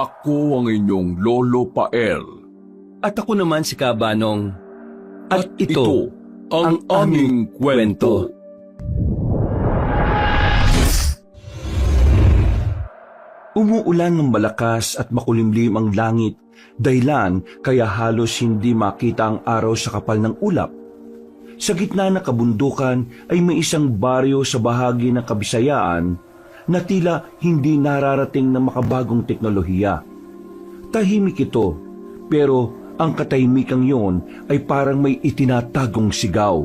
Ako ang inyong Lolo Pael. At ako naman si Kabanong. At ito ang aming kwento. Umuulan ng malakas at makulimlim ang langit, dahilan kaya halos hindi makita ang araw sa kapal ng ulap. Sa gitna ng kabundukan ay may isang baryo sa bahagi ng Kabisayaan na tila hindi nararating ng makabagong teknolohiya. Tahimik ito, pero ang katahimikang yon ay parang may itinatagong sigaw.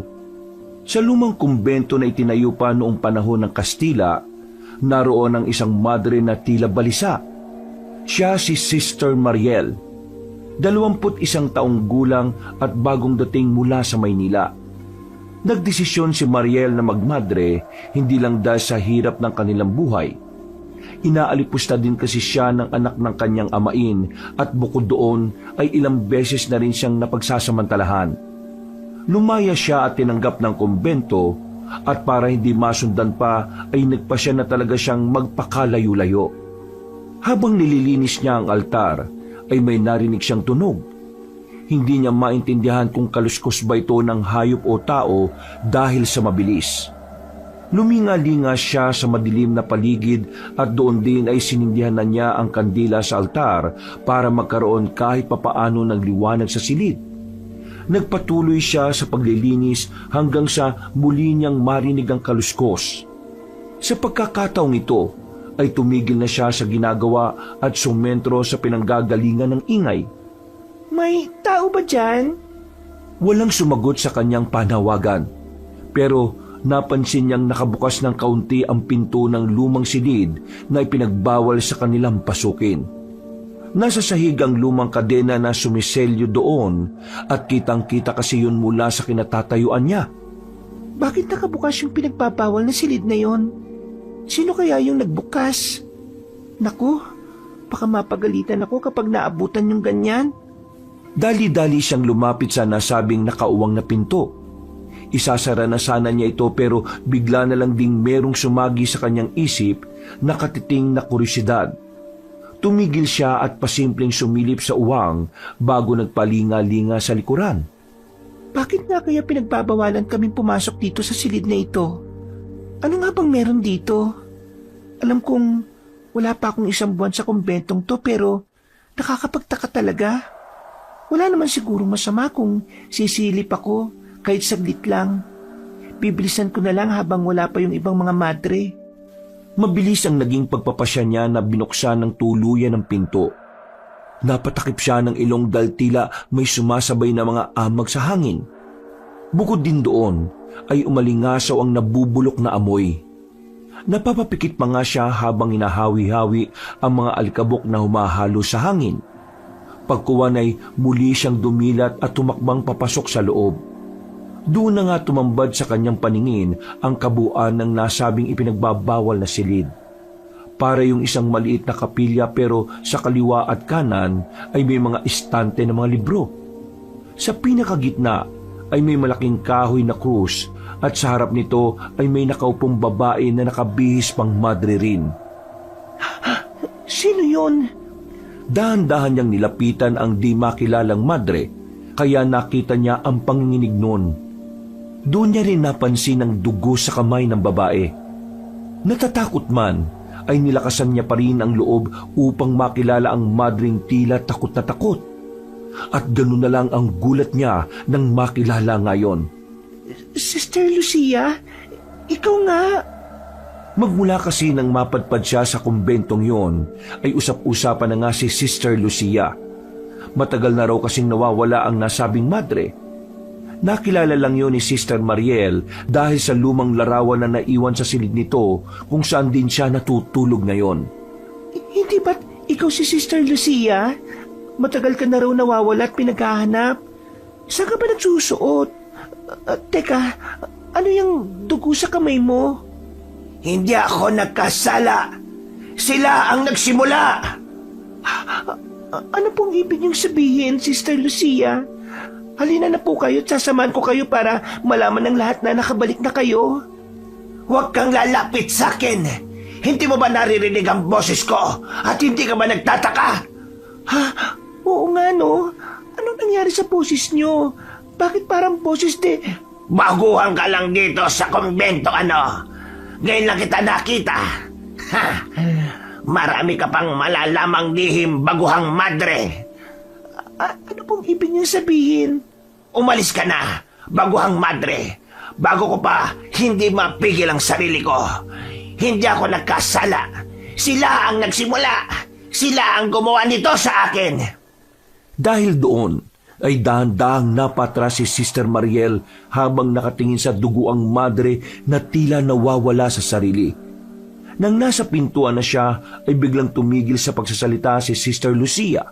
Sa lumang kumbento na itinayo pa noong panahon ng Kastila, naroon ang isang madre na tila balisa. Siya si Sister Mariel, 21 taong gulang at bagong dating mula sa Maynila. Nagdesisyon si Mariel na magmadre hindi lang dahil sa hirap ng kanilang buhay. Inaalipusta din kasi siya ng anak ng kanyang amain at bukod doon ay ilang beses na rin siyang napagsasamantalahan. Lumaya siya at tinanggap ng kumbento at para hindi masundan pa ay nagpasya na talaga siyang magpakalayo-layo. Habang nililinis niya ang altar ay may narinig siyang tunog. Hindi niya maintindihan kung kaluskos ba ito ng hayop o tao dahil sa mabilis. Luminga-linga siya sa madilim na paligid at doon din ay sinindihan na niya ang kandila sa altar para magkaroon kahit papaano ng liwanag sa silid. Nagpatuloy siya sa paglilinis hanggang sa muli niyang marinig ang kaluskos. Sa pagkakataong ito ay tumigil na siya sa ginagawa at sumentro sa pinanggagalingan ng ingay. May tao ba dyan? Walang sumagot sa kanyang panawagan, pero napansin niyang nakabukas ng kaunti ang pinto ng lumang silid na ipinagbawal sa kanilang pasukin. Nasa sahig ang lumang kadena na sumiselyo doon at kitang-kita kasi yun mula sa kinatatayuan niya. Bakit nakabukas yung pinagbabawal na silid na yon? Sino kaya yung nagbukas? Naku, baka mapagalitan ako kapag naabutan yung ganyan. Dali-dali siyang lumapit sa nasabing nakauwang na pinto. Isasara na sana niya ito pero bigla na lang ding merong sumagi sa kanyang isip na katiting na kuryosidad. Tumigil siya at pasimpleng sumilip sa uwang bago nagpalinga-linga sa likuran. Bakit nga kaya pinagbabawalan kaming pumasok dito sa silid na ito? Ano nga bang meron dito? Alam kong wala pa akong 1 buwan sa kumbentong to pero nakakapagtaka talaga. Wala naman sigurong masama kung sisilip ako kahit saglit lang. Bibilisan ko na lang habang wala pa yung ibang mga madre. Mabilis ang naging pagpapasya niya na binuksan ng tuluyan ng pinto. Napatakip siya ng ilong dahil tila may sumasabay na mga amag sa hangin. Bukod din doon ay umalingasaw ang nabubulok na amoy. Napapapikit pa nga siya habang hinahawi-hawi ang mga alikabok na humahalo sa hangin. Pagkuwan ay muli siyang dumilat at tumakbang papasok sa loob. Doon na nga tumambad sa kanyang paningin ang kabuuan ng nasabing ipinagbabawal na silid. Para yung isang maliit na kapilya pero sa kaliwa at kanan ay may mga istante ng mga libro. Sa pinakagitna ay may malaking kahoy na krus at sa harap nito ay may nakaupong babae na nakabihis pang madre rin. Sino yun? Dahan-dahan niyang nilapitan ang di makilalang madre, kaya nakita niya ang panginginig noon. Doon niya rin napansin ang dugo sa kamay ng babae. Natatakot man, ay nilakasan niya pa rin ang loob upang makilala ang madring tila takot na takot. At ganoon na lang ang gulat niya nang makilala ngayon. Sister Lucia, ikaw nga. Magmula kasi nang mapadpad siya sa kumbentong yon, ay usap-usapan na nga si Sister Lucia. Matagal na raw kasing nawawala ang nasabing madre. Nakilala lang yon ni Sister Mariel dahil sa lumang larawan na naiwan sa silid nito kung saan din siya natutulog ngayon. Hindi ba't ikaw si Sister Lucia? Matagal ka na raw nawawala at pinaghahanap. Saan ka ba nagsusuot? Teka, ano yung dugo sa kamay mo? Hindi ako nagkasala. Sila ang nagsimula. Ano pong ibig niyong sabihin, Sister Lucia? Halina na po kayo at sasamahan ko kayo para malaman ng lahat na nakabalik na kayo. Huwag kang lalapit sa akin. Hindi mo ba naririnig ang boses ko? At hindi ka ba nagtataka? Ha? Oo nga no. Anong nangyari sa boses nyo? Bakit parang boses de... Baguhan ka lang dito sa kumbento, ano? Ngayon lang kita nakita. Ha? Marami ka pang malalamang lihim, baguhang madre. Ano pong ibig niyo sabihin? Umalis ka na, baguhang madre. Bago ko pa hindi mapigil ang sarili ko. Hindi ako nagkasala. Sila ang nagsimula. Sila ang gumawa nito sa akin. Dahil doon, ay dahan-dahang napatras si Sister Mariel habang nakatingin sa duguang madre na tila nawawala sa sarili. Nang nasa pintuan na siya, ay biglang tumigil sa pagsasalita si Sister Lucia.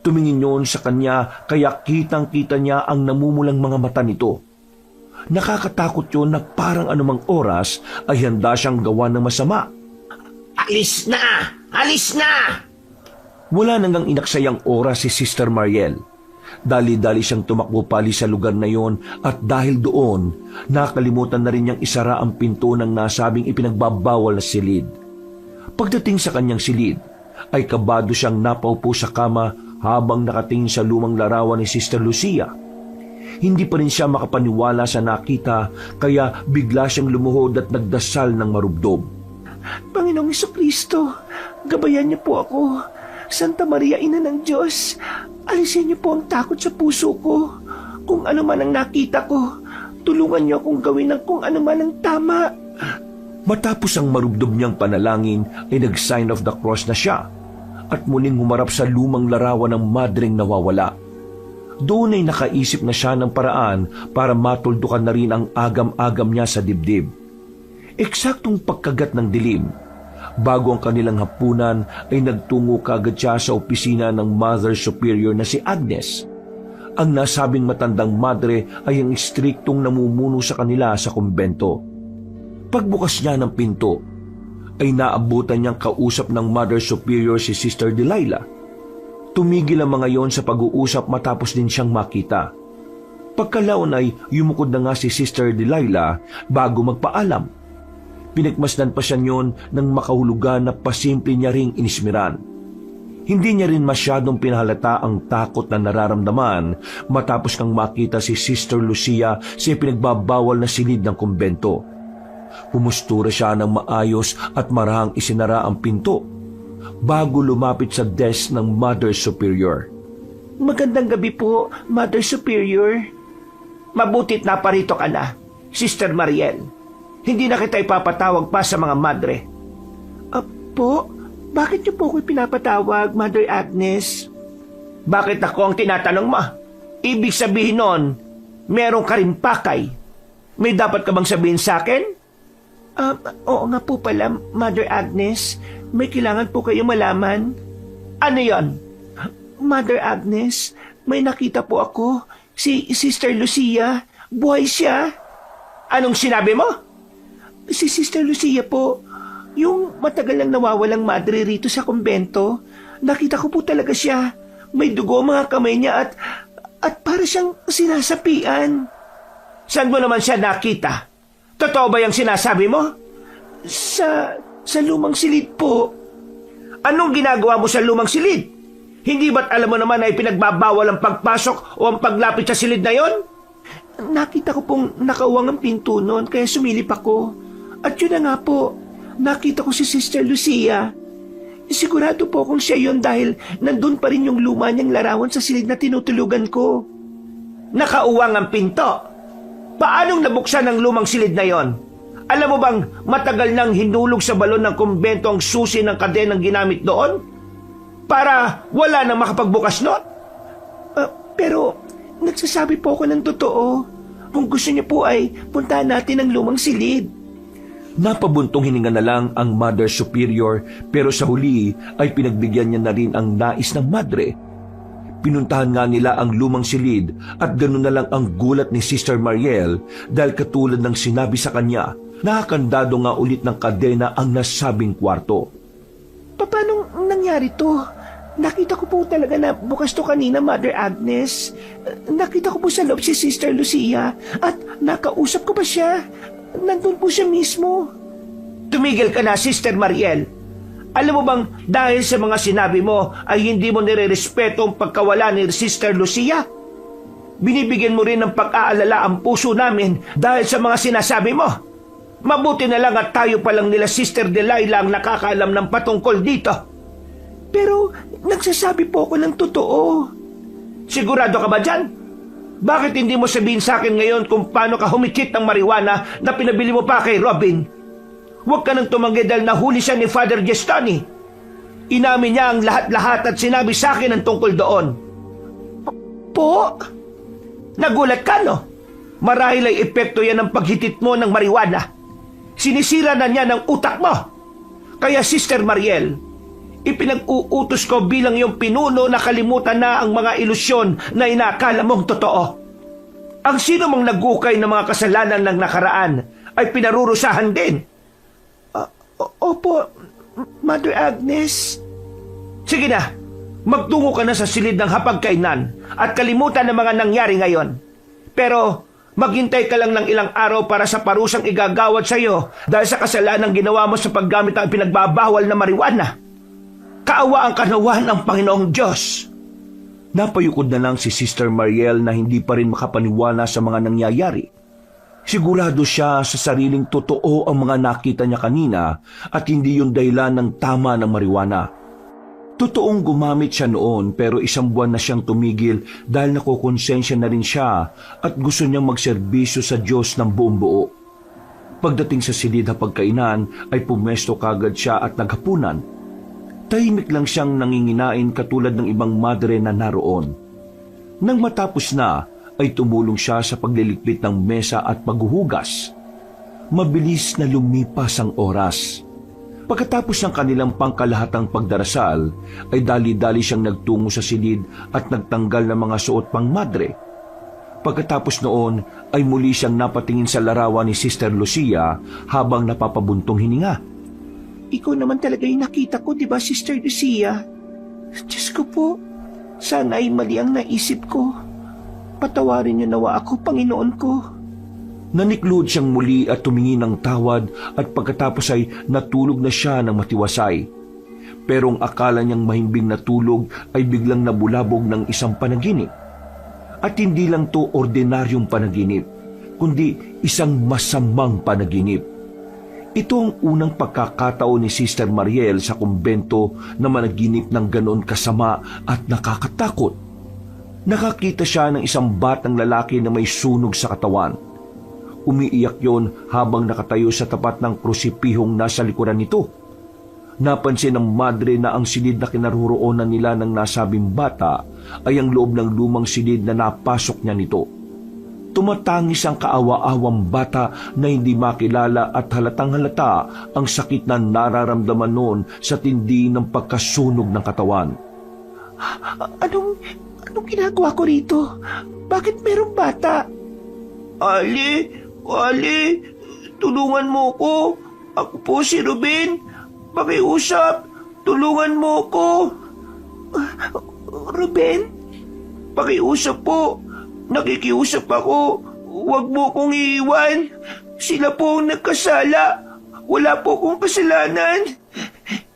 Tumingin yon sa kanya kaya kitang-kita niya ang namumulang mga mata nito. Nakakatakot yon na parang anumang oras ay handa siyang gawa ng masama. Alis na! Alis na! Wala nang inaksayang oras si Sister Mariel. Dali-dali siyang tumakbo pali sa lugar na yon at dahil doon, nakalimutan na rin niyang isara ang pinto ng nasabing ipinagbabawal na silid. Pagdating sa kanyang silid, ay kabado siyang napaupo sa kama habang nakatingin sa lumang larawan ni Sister Lucia. Hindi pa rin siya makapaniwala sa nakita kaya bigla siyang lumuhod at nagdasal ng marubdob. Panginoong Jesucristo, gabayan niyo po ako. Santa Maria, Ina ng Diyos, alisin niyo po ang takot sa puso ko. Kung ano man ang nakita ko, tulungan niyo akong gawin ng kung ano man ang tama. Matapos ang marubdob niyang panalangin ay nag-sign of the cross na siya at muling humarap sa lumang larawan ng madreng nawawala. Doon ay nakaisip na siya ng paraan para matuldukan na rin ang agam-agam niya sa dibdib. Eksaktong pagkagat ng dilim, bago ang kanilang hapunan ay nagtungo kagad siya sa opisina ng Mother Superior na si Agnes. Ang nasabing matandang madre ay ang istriktong namumuno sa kanila sa kumbento. Pagbukas niya ng pinto, ay naabutan niyang kausap ng Mother Superior si Sister Delilah. Tumigil ang mga yon sa pag-uusap matapos din siyang makita. Pagkalaon ay yumukod na nga si Sister Delilah bago magpaalam. Pinagmasdan pa siya niyon nang makahulugan na pasimple niya ring inismiran. Hindi niya rin masyadong pinahalata ang takot na nararamdaman matapos kang makita si Sister Lucia sa pinagbabawal na silid ng kumbento. Humustura siya ng maayos at marahang isinara ang pinto bago lumapit sa desk ng Mother Superior. Magandang gabi po, Mother Superior. Mabutit na parito ka na, Sister Mariel. Hindi na kita ipapatawag pa sa mga madre. Po, bakit niyo po ako'y pinapatawag, Mother Agnes? Bakit ako ang tinatanong mo? Ibig sabihin nun, meron ka rin pakay. May dapat ka bang sabihin sa akin? Oo nga po pala, Mother Agnes. May kailangan po kayo malaman. Ano yon? Mother Agnes, may nakita po ako. Si Sister Lucia. Buhay siya. Anong sinabi mo? Si Sister Lucia po, yung matagal nang nawawalang madre rito sa kumbento. Nakita ko po talaga siya. May dugo mga kamay niya at para siyang sinasapian. Saan mo naman siya nakita? Totoo ba yung sinasabi mo? Sa lumang silid po. Anong ginagawa mo sa lumang silid? Hindi ba't alam mo naman ay pinagbabawal ang pagpasok o ang paglapit sa silid na yon? Nakita ko pong nakauwang ang pinto noon kaya sumilip ako. At yun na nga po, nakita ko si Sister Lucia. Sigurado po kung siya yon dahil nandun pa rin yung luma niyang larawan sa silid na tinutulugan ko. Nakauwang ang pinto? Paanong nabuksan ang lumang silid na yon? Alam mo bang matagal nang hinulog sa balon ng kumbento ang susi ng kadenang ginamit doon? Para wala nang makapagbukas noon? Pero nagsasabi po ako ng totoo. Kung gusto niyo po ay puntahan natin ang lumang silid. Napabuntong hininga na lang ang Mother Superior pero sa huli ay pinagbigyan niya na rin ang nais ng madre. Pinuntahan nga nila ang lumang silid at ganoon na lang ang gulat ni Sister Mariel dahil katulad ng sinabi sa kanya, nakakandado nga ulit ng kadena ang nasabing kwarto. Paano nangyari to? Nakita ko po talaga na bukas to kanina, Mother Agnes. Nakita ko po sa loob si Sister Lucia at nakausap ko pa siya. Nandun po siya mismo. Tumigil ka na, Sister Mariel. Alam mo bang dahil sa mga sinabi mo ay hindi mo nirerespeto ang pagkawala ni Sister Lucia? Binibigyan mo rin ng pag-aalala ang puso namin dahil sa mga sinasabi mo. Mabuti na lang at tayo pa lang nila Sister Delilah ang nakakaalam ng patungkol dito. Pero nagsasabi po ako ng totoo. Sigurado ka ba dyan? Bakit hindi mo sabihin sa akin ngayon kung paano ka humikit ng marijuana na pinabili mo pa kay Robin? Huwag ka nang tumanggi dahil nahuli siya ni Father Gestani. Inamin niya ang lahat-lahat at sinabi sa akin ang tungkol doon. Po? Nagulat ka, no? Marahil ay epekto yan ng paghitit mo ng marijuana. Sinisira na niya ng utak mo. Kaya Sister Mariel, ipinag-uutos ko bilang iyong pinuno na kalimutan na ang mga ilusyon na inaakala mong totoo. Ang sino mang nagukay ng mga kasalanan ng nakaraan ay pinarurusahan din. Opo, Mother Agnes. Sige na, magtungo ka na sa silid ng hapagkainan at kalimutan ang mga nangyari ngayon. Pero maghintay ka lang ng ilang araw para sa parusang igagawad sa iyo dahil sa kasalanan ginawa mo sa paggamit ng pinagbabawal na marijuana. Kaawa ang kanawan ng Panginoong Diyos. Napayukod na lang si Sister Mariel na hindi pa rin makapaniwala sa mga nangyayari. Sigurado siya sa sariling totoo ang mga nakita niya kanina at hindi yung dahilan ng tama ng marijuana. Totoong gumamit siya noon pero 1 buwan na siyang tumigil dahil nakokonsensya na rin siya at gusto niyang magserbisyo sa Diyos ng buong buo. Pagdating sa silid na pagkainan ay pumesto kagad siya at naghapunan. Tahimik lang siyang nanginginain katulad ng ibang madre na naroon. Nang matapos na, ay tumulong siya sa pagliligpit ng mesa at paghuhugas. Mabilis na lumipas ang oras. Pagkatapos ng kanilang pangkalahatang pagdarasal, ay dali-dali siyang nagtungo sa silid at nagtanggal ng mga suot pang madre. Pagkatapos noon, ay muli siyang napatingin sa larawan ni Sister Lucia habang napapabuntong hininga. Ikaw naman talaga yung nakita ko, di ba, Sister Lucia? Diyos ko po, sana ay mali ang naisip ko. Patawarin niyo nawa ako, Panginoon ko. Naniklood siyang muli at tumingin ng tawad at pagkatapos ay natulog na siya ng matiwasay. Pero ang akala niyang mahimbing natulog ay biglang nabulabog ng isang panaginip. At hindi lang to ordinaryong panaginip, kundi isang masamang panaginip. Ito ang unang pagkakataon ni Sister Mariel sa kumbento na managinip ng ganon kasama at nakakatakot. Nakakita siya ng isang batang lalaki na may sunog sa katawan. Umiiyak yon habang nakatayo sa tapat ng krusipihong nasa likuran nito. Napansin ng madre na ang silid na kinaroroonan nila ng nasabing bata ay ang loob ng lumang silid na napasok niya nito. Tumatangis ang kaawa-awang bata na hindi makilala at halatang-halata ang sakit na nararamdaman noon sa tindi ng pagkasunog ng katawan. Anong ginagawa ko rito? Bakit merong bata? Ali, tulungan mo ko. Ako po si Ruben. Pakiusap, tulungan mo ko. Ruben? Pakiusap po. Nakikiusap ako. Huwag mo kong iiwan. Sila po ang nagkasala. Wala po kong kasalanan.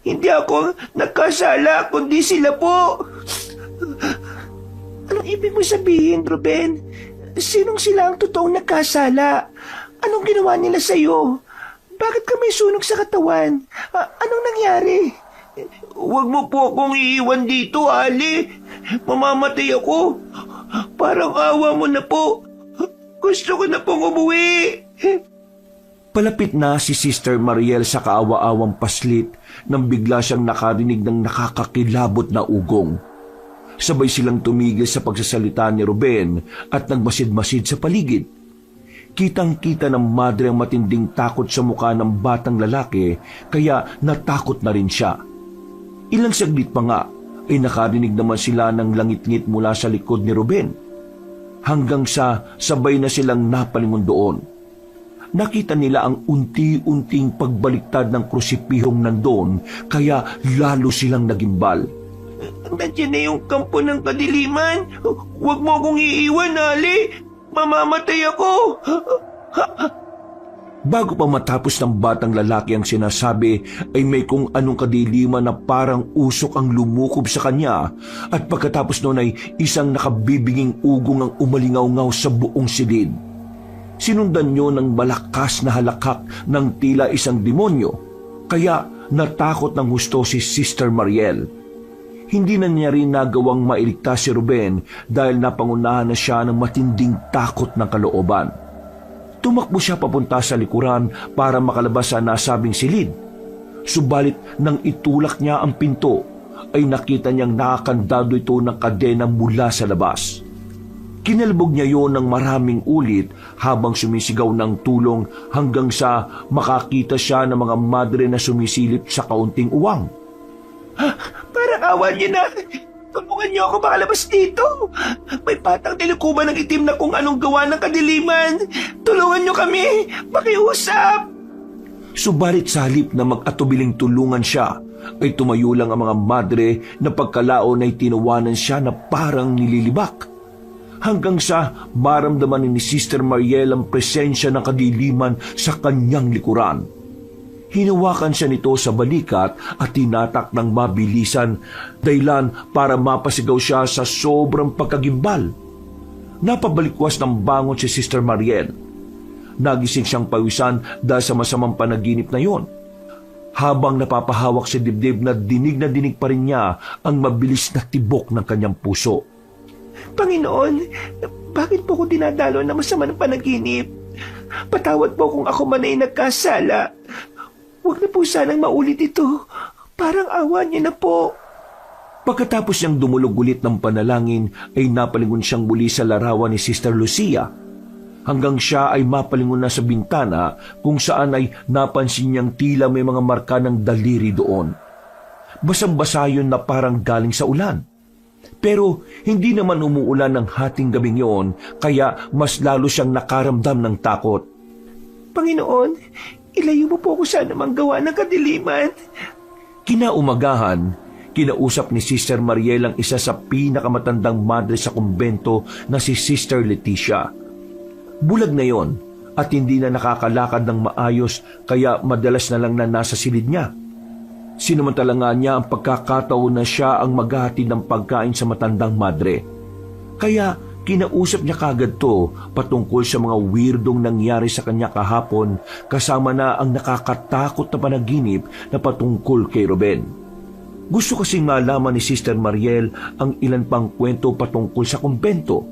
Hindi ako nagkasala, kundi sila po. Anong ibig mo sabihin, Ruben? Sinong sila ang totoong nagkasala? Anong ginawa nila sa'yo? Bakit ka may sunog sa katawan? Anong nangyari? Huwag mo po akong iiwan dito, Ali. Mamamatay ako. Parang awa mo na po. Gusto ko na pong umuwi. Palapit na si Sister Mariel sa kaawa-awang paslit nang bigla siyang nakarinig ng nakakakilabot na ugong. Sabay silang tumigil sa pagsasalita ni Ruben at nagmasid-masid sa paligid. Kitang-kita ng madre ang matinding takot sa mukha ng batang lalaki kaya natakot na rin siya. Ilang saglit pa nga ay nakarinig naman sila ng langit-ngit mula sa likod ni Ruben. Hanggang sa sabay na silang napalingon doon. Nakita nila ang unti-unting pagbaliktad ng krusipihong nandun kaya lalo silang nagimbal. Nandiyan na yung kampo ng kadiliman. Huwag mo akong iiwan, Ali. Mamamatay ako. Bago pa matapos ng batang lalaki ang sinasabi, ay may kung anong kadiliman na parang usok ang lumukob sa kanya, at pagkatapos noon ay isang nakabibinging ugong ang umalingaw-ngaw sa buong silid. Sinundan niyo ng malakas na halakak ng tila isang demonyo, kaya natakot ng husto si Sister Mariel. Hindi na niya rin nagawang mailigtas si Ruben dahil napangunahan na siya ng matinding takot ng kalooban. Tumakbo siya papunta sa likuran para makalabas sa nasabing silid. Subalit nang itulak niya ang pinto, ay nakita niyang nakakandado ito ng kadena mula sa labas. Kinalbog niya yon ng maraming ulit habang sumisigaw ng tulong hanggang sa makakita siya ng mga madre na sumisilip sa kaunting uwang. Parang awa niyo na. Tulungan niyo ako makalabas dito. May patang tilukuban ng itim na kung anong gawa ng kadiliman. Tulungan niyo kami. Pakiusap. Subalit sa halip na mag-atubiling tulungan siya, ay tumayo lang ang mga madre na pagkalaon ay tinawanan siya na parang nililibak. Hanggang sa maramdaman ni Sister Mariel ang presensya ng kadiliman sa kanyang likuran. Hinawakan siya nito sa balikat at tinatak ng mabilisan, dahilan para mapasigaw siya sa sobrang pagkagimbal. Napabalikwas ng bangon si Sister Mariel. Nagising siyang pawisan dahil sa masamang panaginip na yon. Habang napapahawak sa dibdib na dinig pa rin niya ang mabilis na tibok ng kanyang puso. Panginoon, bakit po ko dinadalo na masama ng panaginip? Patawad po kung ako man ay nagkasala. Huwag na po sanang maulit ito. Parang awa niyo na po. Pagkatapos niyang dumulog ulit ng panalangin, ay napalingon siyang muli sa larawan ni Sister Lucia. Hanggang siya ay mapalingon na sa bintana kung saan ay napansin niyang tila may mga marka ng daliri doon. Basang-basa yun na parang galing sa ulan. Pero hindi naman umuulan ng hating gabing yon, kaya mas lalo siyang nakaramdam ng takot. Panginoon, ilayo mo po ako sa anumang gawa ng kadiliman. Kinaumagahan, kinausap ni Sister Mariel ang isa sa pinakamatandang madre sa kumbento na si Sister Leticia. Bulag na yon at hindi na nakakalakad ng maayos, kaya madalas na lang na nasa silid niya. Sinamantala nga niya ang pagkakataon na siya ang maghahatid ng pagkain sa matandang madre. Kaya kinausap niya kagad to patungkol sa mga weirdong nangyari sa kanya kahapon, kasama na ang nakakatakot na panaginip na patungkol kay Ruben. Gusto kasing malaman ni Sister Mariel ang ilan pang kwento patungkol sa kumbento.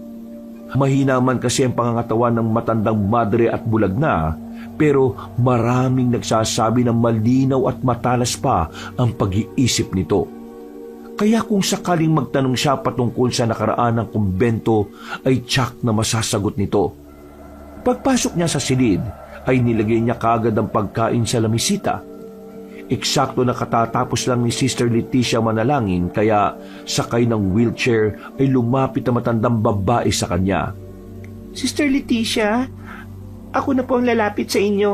Mahina man kasi ang pangangatawan ng matandang madre at bulag na, pero maraming nagsasabi na malinaw at matalas pa ang pag-iisip nito. Kaya kung sakaling magtanong siya patungkol sa nakaraan ng kumbento, ay tiyak na masasagot nito. Pagpasok niya sa silid, ay nilagay niya kagad ang pagkain sa lamisita. Eksakto na katatapos lang ni Sister Leticia manalangin, kaya sakay ng wheelchair ay lumapit na matandang babae sa kanya. Sister Leticia, ako na po ang lalapit sa inyo.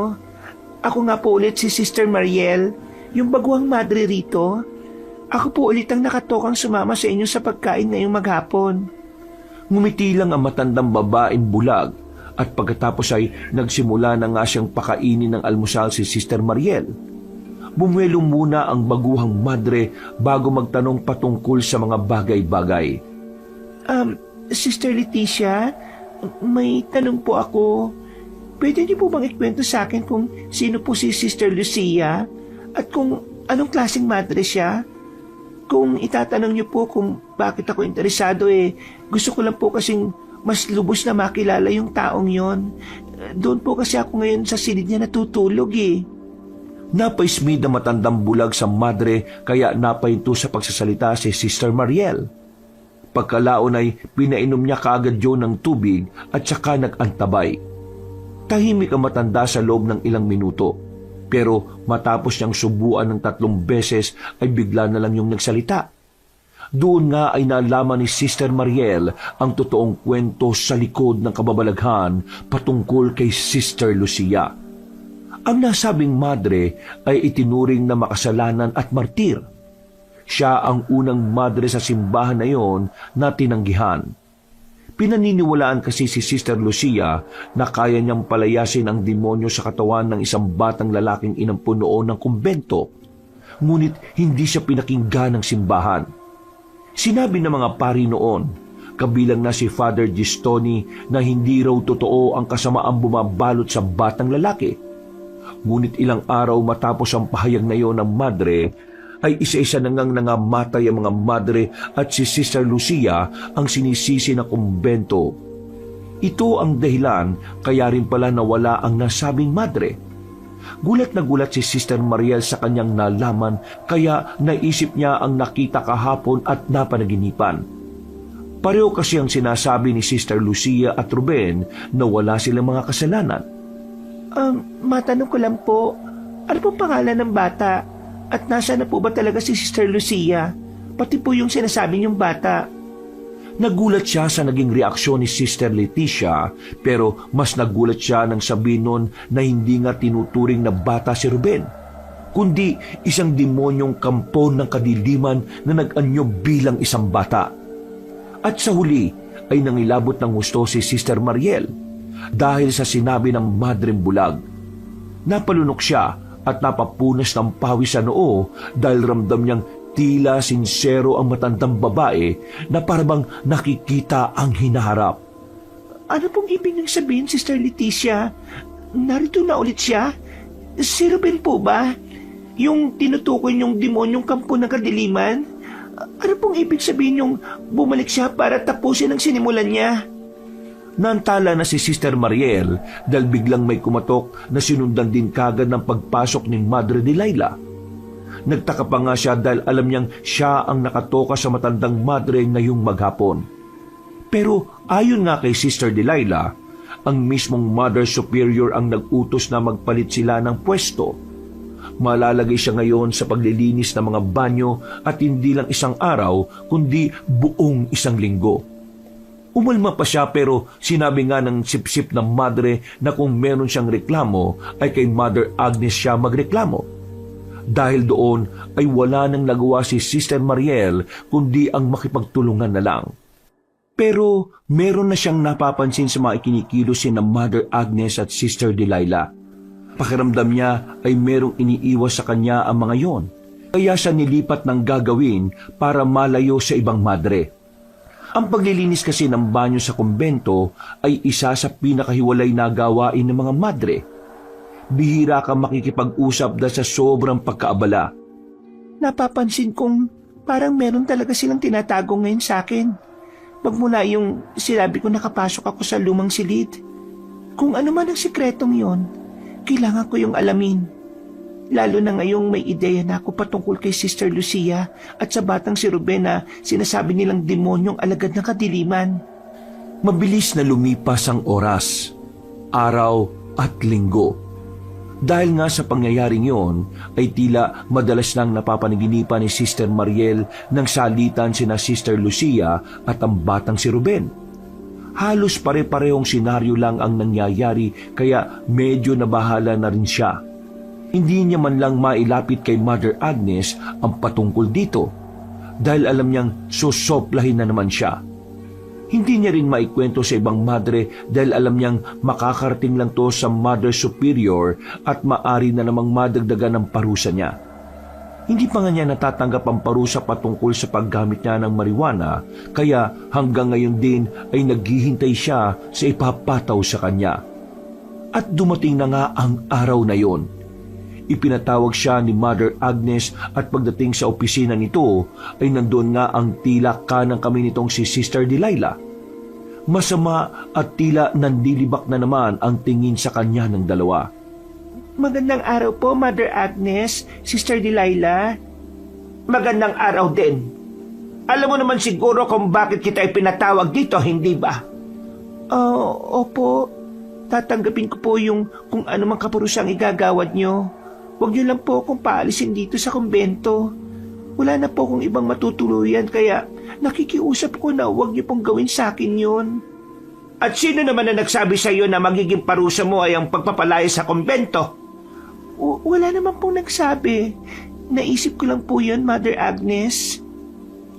Ako nga po ulit si Sister Mariel, yung baguhang madre rito. Ako po ulit ang nakatokang sumama sa inyo sa pagkain ngayong maghapon. Ngumiti lang ang matandang babaeng bulag, at pagkatapos ay nagsimula na nga siyang pakainin ng almusal si Sister Mariel. Bumuelo muna ang baguhang madre bago magtanong patungkol sa mga bagay-bagay. Sister Leticia, may tanong po ako. Pwede niyo po bang ikwento sa akin kung sino po si Sister Lucia at kung anong klaseng madre siya? Kung itatanong niyo po kung bakit ako interesado, gusto ko lang po kasing mas lubos na makilala yung taong yon. Doon po kasi ako ngayon sa silid niya natutulog Napaismid na matandang bulag sa madre, kaya napahinto sa pagsasalita si Sister Mariel. Pagkalaon ay pinainom niya kaagad yun ng tubig at saka nag-antabay. Tahimik ang matanda sa loob ng ilang minuto, pero matapos niyang subuan ng 3 beses ay bigla na lang yung nagsalita. Doon nga ay nalaman ni Sister Mariel ang totoong kwento sa likod ng kababalaghan patungkol kay Sister Lucia. Ang nasabing madre ay itinuring na makasalanan at martir. Siya ang unang madre sa simbahan na yon na tinanggihan. Pinaniniwalaan kasi si Sister Lucia na kaya niyang palayasin ang demonyo sa katawan ng isang batang lalaking inampo noon ng kumbento. Ngunit hindi siya pinakinggan ng simbahan. Sinabi ng mga pari noon, kabilang na si Father Gistoni, na hindi raw totoo ang kasamaang bumabalot sa batang lalaki. Ngunit ilang araw matapos ang pahayag na iyon ng madre, ay isa-isa na ngang nangamatay ang mga madre at si Sister Lucia ang sinisisi ng kumbento. Ito ang dahilan kaya rin pala nawala ang nasabing madre. Gulat na gulat si Sister Mariel sa kanyang nalaman kaya naisip niya ang nakita kahapon at napanaginipan. Pareho kasi ang sinasabi ni Sister Lucia at Ruben na wala silang mga kasalanan. Matanong ko lang po, ano pong pangalan ng bata? At nasa na po ba talaga si Sister Lucia? Pati po yung sinasabi niyong bata. Nagulat siya sa naging reaksyon ni Sister Leticia, pero mas nagulat siya nang sabihin nun na hindi nga tinuturing na bata si Ruben, kundi isang demonyong kampo ng kadiliman na nag-anyo bilang isang bata. At sa huli ay nangilabot ng gusto si Sister Mariel dahil sa sinabi ng madreng bulag. Napalunok siya at napapunas ng pawis sa noo dahil ramdam niyang tila sinsero ang matandang babae na parabang nakikita ang hinaharap. Ano pong ibig niyong sabihin, Sister Leticia? Narito na ulit siya? Si Ruben po ba? Yung tinutukoy niyong demonyong kampo ng kadiliman? Ano pong ibig sabihin yung bumalik siya para tapusin ang sinimulan niya? Naantala na si Sister Mariel dahil biglang may kumatok na sinundan din kagad ng pagpasok ni Madre Delilah. Nagtaka pa nga siya dahil alam niyang siya ang nakatoka sa matandang madre ngayong maghapon. Pero ayon nga kay Sister Delilah, ang mismong Mother Superior ang nag-utos na magpalit sila ng pwesto. Malalagay siya ngayon sa paglilinis ng mga banyo at hindi lang isang araw kundi buong isang linggo. Umalma pa siya pero sinabi nga ng sipsip ng madre na kung meron siyang reklamo ay kay Mother Agnes siya magreklamo. Dahil doon ay wala nang nagawa si Sister Mariel kundi ang makipagtulungan na lang. Pero meron na siyang napapansin sa mga ikinikilos ng Mother Agnes at Sister Delilah. Pakiramdam niya ay merong iniiwas sa kanya ang mga yon. Kaya siya nilipat ng gagawin para malayo sa ibang madre. Ang paglilinis kasi ng banyo sa kumbento ay isa sa pinakahiwalay na gawain ng mga madre. Bihira kang makikipag-usap dahil sa sobrang pagkaabala. Napapansin kong parang meron talaga silang tinatago ngayon sa akin. Magmula yung sinabi ko nakapasok ako sa lumang silid. Kung ano man ang sikretong yon, kailangan ko yung alamin. Lalo na ngayong may ideya na ako patungkol kay Sister Lucia at sa batang si Ruben na sinasabi nilang demonyong alagad ng kadiliman. Mabilis na lumipas ang oras, araw at linggo. Dahil nga sa pangyayaring yon, ay tila madalas nang napapanaginipan ni Sister Mariel ng salitan sina Sister Lucia at ang batang si Ruben. Halos pare-parehong senaryo lang ang nangyayari kaya medyo nabahala na rin siya. Hindi niya man lang mailapit kay Mother Agnes ang patungkol dito dahil alam niyang susoplahin na naman siya. Hindi niya rin maikwento sa ibang madre dahil alam niyang makakarating lang to sa Mother Superior at maari na namang madagdagan ng parusa niya. Hindi pa nga niya natatanggap ang parusa patungkol sa paggamit niya ng marijuana kaya hanggang ngayon din ay naghihintay siya sa ipapataw sa kanya. At dumating na nga ang araw na yon. Ipinatawag siya ni Mother Agnes at pagdating sa opisina nito ay nandoon nga ang tila kanang kami nitong si Sister Delilah. Masama at tila nandilibak na naman ang tingin sa kanya ng dalawa. Magandang araw po, Mother Agnes, Sister Delilah. Magandang araw din. Alam mo naman siguro kung bakit kita ipinatawag dito, hindi ba? Opo. Tatanggapin ko po yung kung ano mang kaparusang igagawad nyo. Huwag niyo lang po akong paalisin dito sa kumbento. Wala na po akong ibang matutuluyan kaya nakikiusap ko na huwag niyo pong gawin sa akin yun. At sino naman na nagsabi sa iyo na magiging parusa mo ay ang pagpapalaya sa kumbento? Wala naman pong nagsabi. Naisip ko lang po yun, Mother Agnes.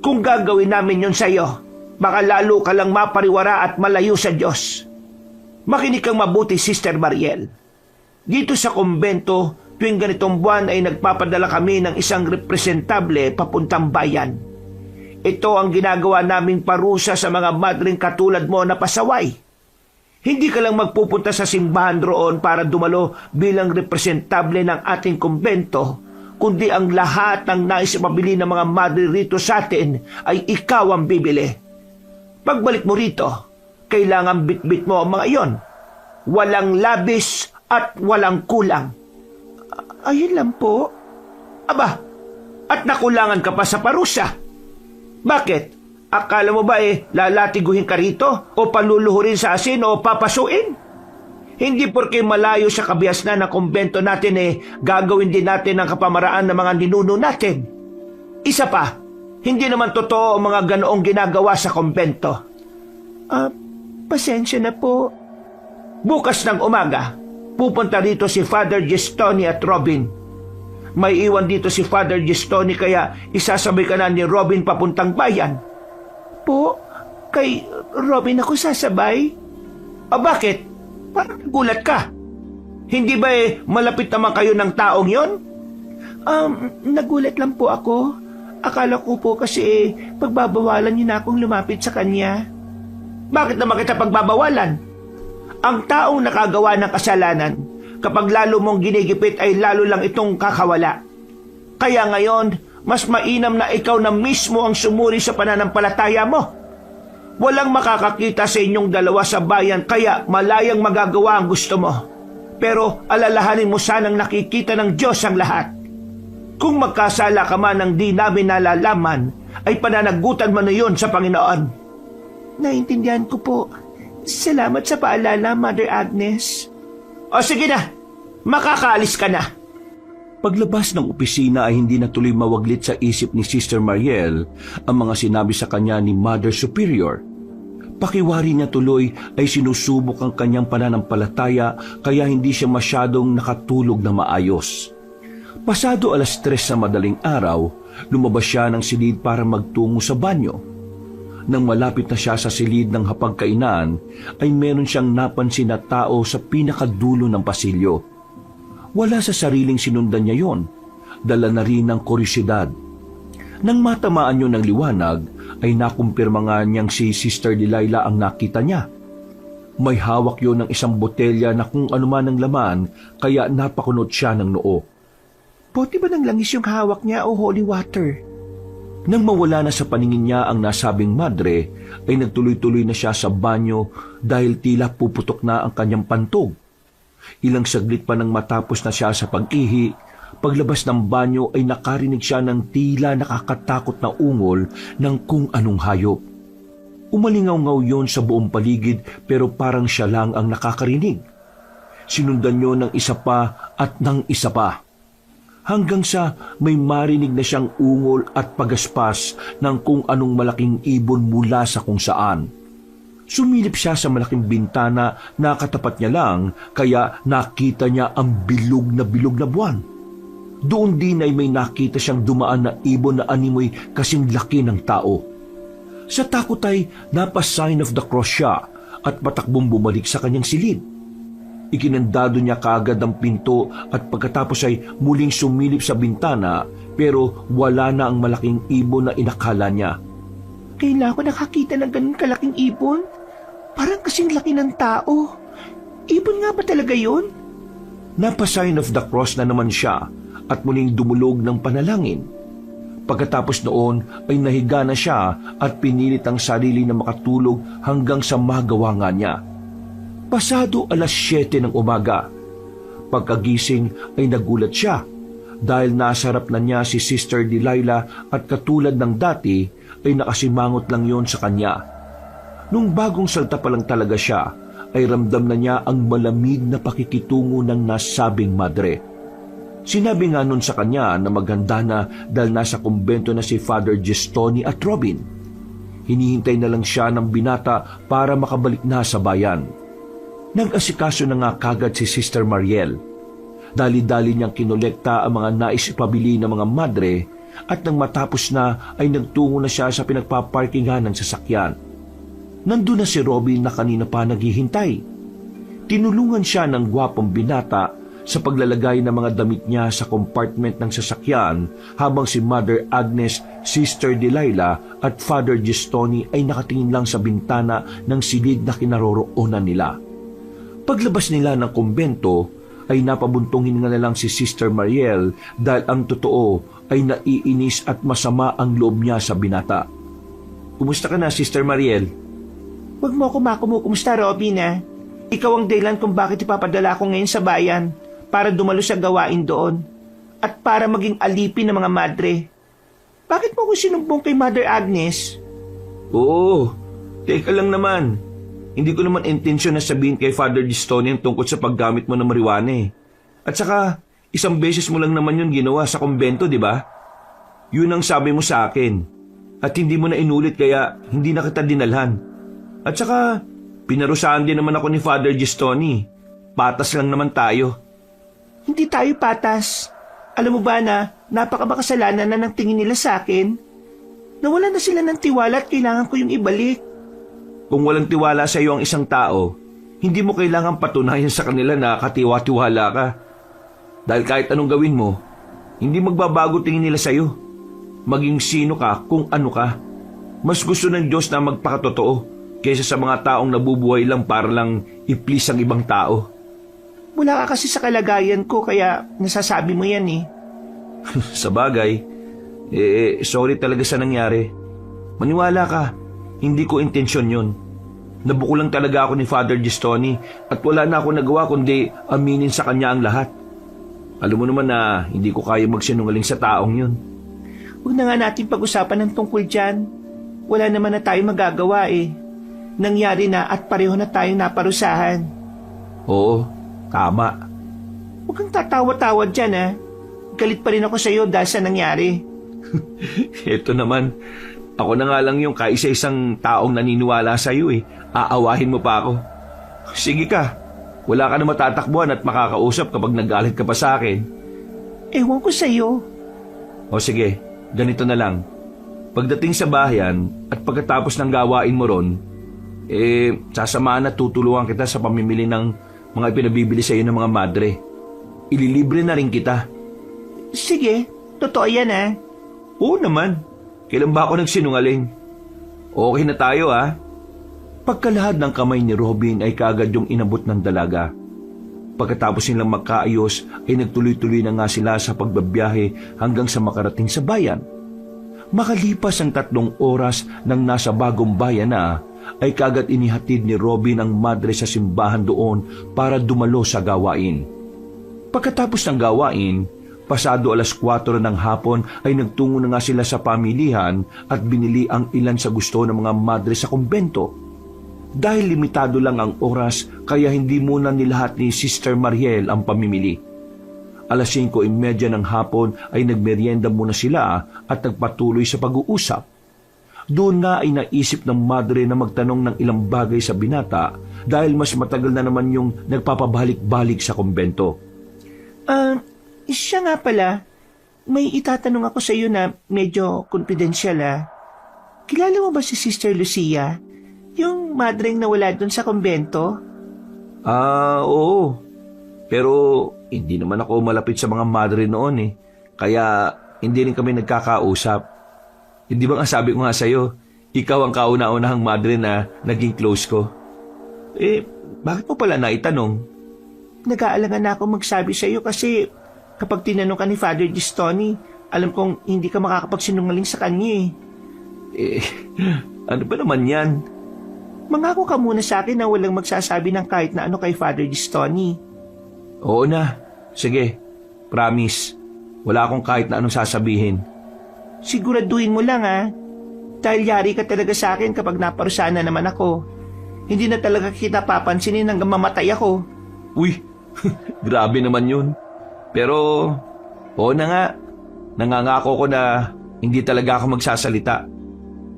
Kung gagawin namin yun sa iyo, Baka lalo ka lang mapariwara at malayo sa Diyos. Makinig kang mabuti, Sister Mariel. Dito sa kumbento, tuwing ganitong buwan ay nagpapadala kami ng isang representable papuntang bayan. Ito ang ginagawa naming parusa sa mga madring katulad mo na pasaway. Hindi ka lang magpupunta sa simbahan roon para dumalo bilang representable ng ating kumbento, kundi ang lahat ng nais ipabili ng mga madre rito sa atin ay ikaw ang bibili. Pagbalik mo rito, kailangan bitbit mo ang mga iyon. Walang labis at walang kulang. Ayun lang po. Aba, at nakulangan ka pa sa parusa. Bakit? Akala mo ba lalatiguhin ka rito o paluluhurin sa asin o papasuin? Hindi porke malayo sa kabiasnan ng kumbento natin gagawin din natin ang kapamaraan ng mga ninuno natin. Isa pa, hindi naman totoo ang mga ganoong ginagawa sa kumbento. Pasensya na po. Bukas ng umaga, pupunta rito si Father Gestoni at Robin. May iwan dito si Father Gestoni kaya isasabay ka na ni Robin papuntang bayan. Po, kay Robin ako sasabay. Bakit? Parang gulat ka. Hindi ba malapit naman kayo ng taong yon? Nagulat lang po ako. Akala ko po kasi pagbabawalan niyo na akong lumapit sa kanya. Bakit naman kita pagbabawalan? Ang taong nakagawa ng kasalanan, kapag lalo mong ginigipit ay lalo lang itong kakawala. Kaya ngayon, mas mainam na ikaw na mismo ang sumuri sa pananampalataya mo. Walang makakakita sa inyong dalawa sa bayan kaya malayang magagawa ang gusto mo. Pero alalahanin mo sanang nakikita ng Diyos ang lahat. Kung magkasala ka man ng di namin nalalaman, ay pananagutan mo na yun sa Panginoon. Naintindihan ko po. Salamat sa paalala, Mother Agnes. O sige na, makakaalis ka na. Paglabas ng opisina ay hindi na tuloy mawaglit sa isip ni Sister Mariel ang mga sinabi sa kanya ni Mother Superior. Pakiwari niya tuloy ay sinusubok ang kanyang pananampalataya kaya hindi siya masyadong nakatulog na maayos. Pasado 3:00 sa madaling araw, lumabas siya ng silid para magtungo sa banyo. Nang malapit na siya sa silid ng hapagkainan, ay meron siyang napansin na tao sa pinakadulo ng pasilyo. Wala sa sariling sinundan niya yon, dala na rin ng kuryosidad. Nang matamaan yun ng liwanag, ay nakumpirma nga niyang si Sister Delilah ang nakita niya. May hawak yon ng isang botelya na kung anuman ang laman, kaya napakunot siya ng noo. Bote ba ng langis yung hawak niya o holy water? Nang mawala na sa paningin niya ang nasabing madre, ay nagtuloy-tuloy na siya sa banyo dahil tila puputok na ang kanyang pantog. Ilang saglit pa nang matapos na siya sa pag-ihi, paglabas ng banyo ay nakarinig siya ng tila nakakatakot na ungol ng kung anong hayop. Umalingaw-ngaw yon sa buong paligid pero parang siya lang ang nakakarinig. Sinundan niyo ng isa pa at ng isa pa. Hanggang sa may marinig na siyang ungol at pagaspas ng kung anong malaking ibon mula sa kung saan. Sumilip siya sa malaking bintana na katapat niya lang kaya nakita niya ang bilog na buwan. Doon din ay may nakita siyang dumaan na ibon na animoy kasing laki ng tao. Sa takot ay napa-sign of the cross siya at patakbong bumalik sa kanyang silid. Ikinandado niya kaagad ang pinto at pagkatapos ay muling sumilip sa bintana pero wala na ang malaking ibon na inakala niya. Kailan ko nakakita ng ganun kalaking ibon? Parang kasing laki ng tao. Ibon nga ba talaga yun? Napa-sign of the cross na naman siya at muling dumulog ng panalangin. Pagkatapos noon ay nahiga na siya at pinilit ang sarili na makatulog hanggang sa magawa nga niya. Pasado 7:00 ng umaga. Pagkagising ay nagulat siya dahil nasa harap na niya si Sister Delilah at katulad ng dati ay nakasimangot lang yon sa kanya. Nung bagong salta pa lang talaga siya ay ramdam na niya ang malamig na pakikitungo ng nasabing madre. Sinabi nga nun sa kanya na maganda na dahil nasa kumbento na si Father Gestoni at Robin. Hinihintay na lang siya ng binata para makabalik na sa bayan. Nag-asikaso na nga kagad si Sister Mariel. Dali-dali niyang kinolekta ang mga nais ipabili ng mga madre at nang matapos na ay nagtungo na siya sa pinagpaparkingan ng sasakyan. nandun na si Robin na kanina pa naghihintay. Tinulungan siya ng gwapong binata sa paglalagay ng mga damit niya sa compartment ng sasakyan habang si Mother Agnes, Sister Delilah at Father Gistoni ay nakatingin lang sa bintana ng silid na kinaroroonan nila. Paglabas nila ng kumbento ay napabuntong hininga na lang si Sister Mariel dahil ang totoo ay naiinis at masama ang loob niya sa binata. Kumusta ka na, Sister Mariel? Huwag mo ako makumusta, Robin, ah. Ikaw ang dahilan kung bakit ipapadala ko ngayon sa bayan para dumalo sa gawain doon at para maging alipin ng mga madre. Bakit mo ko sinumbong kay Mother Agnes? Oo, teka lang naman. Hindi ko naman intensyon na sabihin kay Father Gistoni ang tungkol sa paggamit mo ng marijuana eh. At saka, isang beses mo lang naman yun ginawa sa kumbento, di ba? Yun ang sabi mo sa akin. At hindi mo na inulit kaya hindi na kita dinalhan. At saka, pinarusahan din naman ako ni Father Gistoni. Patas lang naman tayo. Hindi tayo patas. Alam mo ba na napakamakasalanan na ng tingin nila sa akin? Nawala na sila ng tiwala at kailangan ko yung ibalik. Kung walang tiwala sa iyo ang isang tao, hindi mo kailangan patunayan sa kanila na katiwa-tiwala ka. Dahil kahit anong gawin mo, hindi magbabago tingin nila sa iyo. Maging sino ka kung ano ka. Mas gusto ng Diyos na magpakatotoo kaysa sa mga taong nabubuhay lang para lang i-please ang ibang tao. Wala ka kasi sa kalagayan ko kaya nasasabi mo yan eh. Sa bagay, sorry talaga sa nangyari. Maniwala ka, hindi ko intensyon yun. Nabuko lang talaga ako ni Father Gistoni at wala na ako nagawa kundi aminin sa kanya ang lahat. Alam mo naman na hindi ko kaya magsinungaling sa taong yun. Huwag na nga natin pag-usapan ng tungkol dyan. Wala naman na tayong magagawa eh. Nangyari na at pareho na tayong naparusahan. Oo, tama. Huwag kang tatawa-tawa dyan ah. Galit pa rin ako sa iyo dahil sa nangyari. Ito naman, ako na nga lang yung kaisa-isang taong naniniwala sa iyo eh. Aawahin mo pa ako. Sige ka, wala ka na matatakbuhan at makakausap kapag nagalit ka pa sa akin. Ewan ko sa iyo. O sige, ganito na lang. Pagdating sa bayan at pagkatapos ng gawain mo ron, sasamahan at tutulungan kita sa pamimili ng mga pinabibili sa iyo ng mga madre. Ililibre na rin kita. Sige, totoo yan ah. Oo naman. Kailan ba ako nagsinungaling? Okay na tayo ah. Pagkalahad ng kamay ni Robin ay kaagad yung inabot ng dalaga. Pagkatapos nilang magkaayos ay nagtuloy-tuloy na nga sila sa pagbabiyahe hanggang sa makarating sa bayan. Makalipas ang 3 oras nang nasa bagong bayan na, ay kaagad inihatid ni Robin ang madre sa simbahan doon para dumalo sa gawain. Pagkatapos ng gawain, pasado 4:00 ng hapon ay nagtungo na nga sila sa pamilihan at binili ang ilan sa gusto ng mga madre sa kumbento. Dahil limitado lang ang oras, kaya hindi muna nilahat ni Sister Mariel ang pamimili. 5:30 ng hapon ay nagmeryenda muna sila at nagpatuloy sa pag-uusap. Doon nga ay naisip ng madre na magtanong ng ilang bagay sa binata dahil mas matagal na naman yung nagpapabalik-balik sa kumbento. Siya nga pala, may itatanong ako sa iyo na medyo confidential ah. Kilala mo ba si Sister Lucia? Yung madreng nawala doon sa kumbento? Oo. Pero hindi naman ako malapit sa mga madre noon eh. Kaya hindi rin kami nagkakausap. Hindi ba nga sabi ko nga sa'yo, ikaw ang kauna-unahang madre na naging close ko? Bakit mo pala naitanong? Nag-aalangan na ako magsabi sa iyo kasi kapag tinanong ka ni Father Gistoni, alam kong hindi ka makakapagsinungaling sa kanya eh. Ano ba naman yan? Mangako ka muna sa akin na walang magsasabi ng kahit na ano kay Father Gistoni. Oo na. Sige. Promise. Wala akong kahit na anong sasabihin. Siguraduhin mo lang ah. Dahil yari ka talaga sa akin kapag naparusahan na naman ako. Hindi na talaga kita papansinin hanggang mamatay ako. Uy, grabe naman yun. Pero, oo na nga. Nangangako ko na hindi talaga ako magsasalita.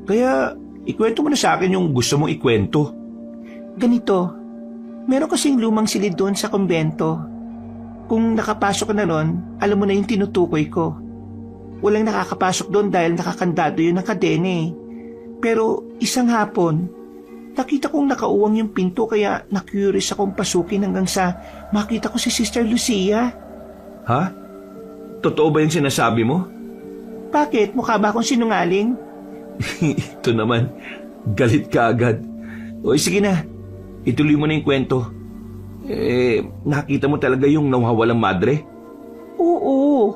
Kaya, ikwento mo na sa akin yung gusto mong ikwento. Ganito, meron kasing lumang silid doon sa kumbento. Kung nakapasok ka na ron, alam mo na yung tinutukoy ko. Walang nakakapasok doon dahil nakakandado yun ng kadena eh. Pero isang hapon, Nakita kong nakauwang yung pinto kaya na-curious akong pasukin hanggang sa makita ko si Sister Lucia. Ha? Totoo ba yung sinasabi mo? Bakit? Mukha ba akong sinungaling? Ito naman, galit ka agad. O sige na, ituloy mo na yung kwento. Nakita mo talaga yung nawawalang madre? Oo.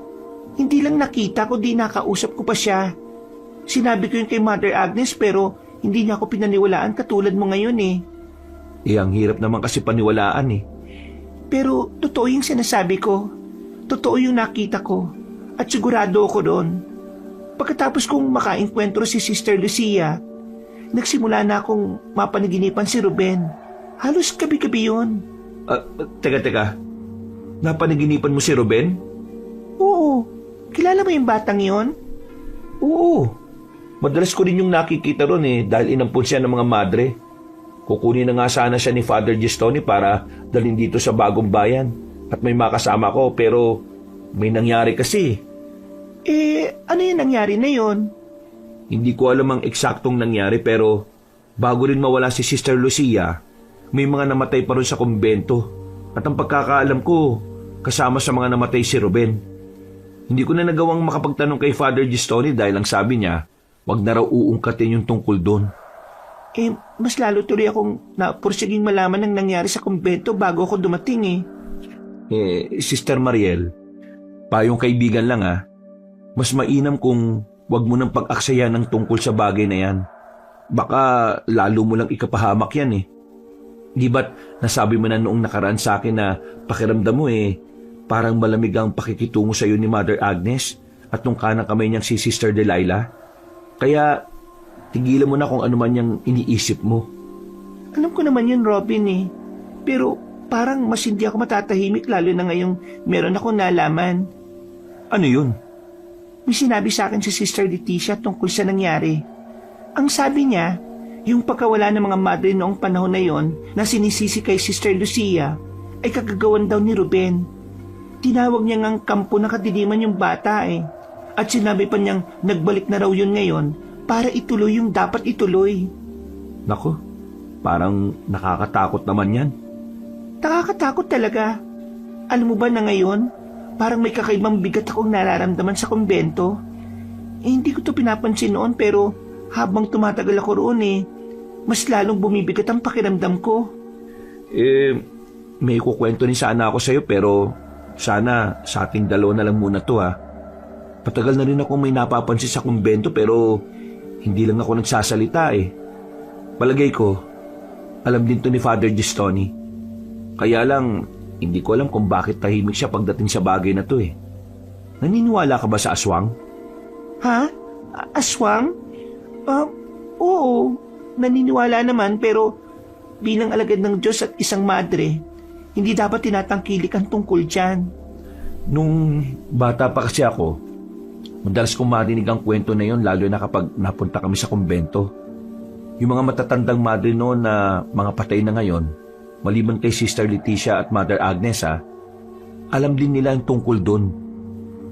Hindi lang nakita ko, di nakausap ko pa siya. Sinabi ko yun kay Mother Agnes pero hindi niya ako pinaniwalaan katulad mo ngayon eh. Ang hirap naman kasi paniwalaan eh. Pero totoo yung sinasabi ko. Totoo yung nakita ko. At sigurado ako doon. Pagkatapos kong makainkwentro si Sister Lucia, nagsimula na akong mapanaginipan si Ruben. Halos gabi-gabi yun. Teka. Napanaginipan mo si Ruben? Oo. Kilala mo yung batang yon? Oo. Madalas ko rin yung nakikita ron dahil inampun siya ng mga madre. Kukunin na nga sana siya ni Father Gistoni para dalhin dito sa bagong bayan. At may makasama ko pero may nangyari kasi. Ano yung nangyari na yon? Hindi ko alam ang eksaktong nangyari pero bago rin mawala si Sister Lucia, may mga namatay pa rin sa kumbento. At ang pagkakaalam ko, kasama sa mga namatay si Ruben. Hindi ko na nagawang makapagtanong kay Father Gistoni dahil ang sabi niya, wag na raw uungkatin yung tungkol doon. Mas lalo tuloy akong napursiging malaman ang nangyari sa kumbento bago ako dumating Sister Mariel, payong kaibigan lang mas mainam kung wag mo nang pag-aksaya ng tungkol sa bagay na yan. Baka lalo mo lang ikapahamak yan Di ba't nasabi mo na noong nakaraan sa akin na pakiramdam mo parang malamig ang pakikitungo sa iyo ni Mother Agnes at nung kanang kamay niyang si Sister Delilah? Kaya tigilan mo na kung ano man yung iniisip mo. Alam ko naman yun, Robin Pero parang mas hindi ako matatahimik lalo na ngayong meron akong nalaman. Ano yun? May sinabi sa akin si Sister Leticia tungkol sa nangyari. Ang sabi niya, yung pagkawala ng mga madre noong panahon na yon na sinisisi kay Sister Lucia ay kagagawan daw ni Ruben. Tinawag niya ngang kampo na kadiliman yung bata At sinabi pa niyang nagbalik na raw yun ngayon para ituloy yung dapat ituloy. Nako, parang nakakatakot naman yan. Nakakatakot talaga. Alam mo ba na ngayon, parang may kakaibang bigat akong nararamdaman sa kumbento. Hindi ko to pinapansin noon pero habang tumatagal ako roon mas lalong bumibigat ang pakiramdam ko. May kukwento ni sana ako sa'yo pero sana sa ating dalawa na lang muna to Patagal na rin ako may napapansin sa kumbento pero hindi lang ako nagsasalita Palagay ko, alam din to ni Father Gistoni. Kaya lang, hindi ko alam kung bakit tahimik siya pagdating sa bagay na to Naniniwala ka ba sa aswang? Ha? Aswang? Oo, naniniwala naman pero bilang alagad ng Diyos at isang madre, hindi dapat tinatangkilik ang tungkol dyan. Nung bata pa kasi ako, madalas kong marinig ang kwento na yon lalo na kapag napunta kami sa kumbento. Yung mga matatandang madre noon na mga patay na ngayon, maliban kay Sister Leticia at Mother Agnes alam din nila ang tungkol doon.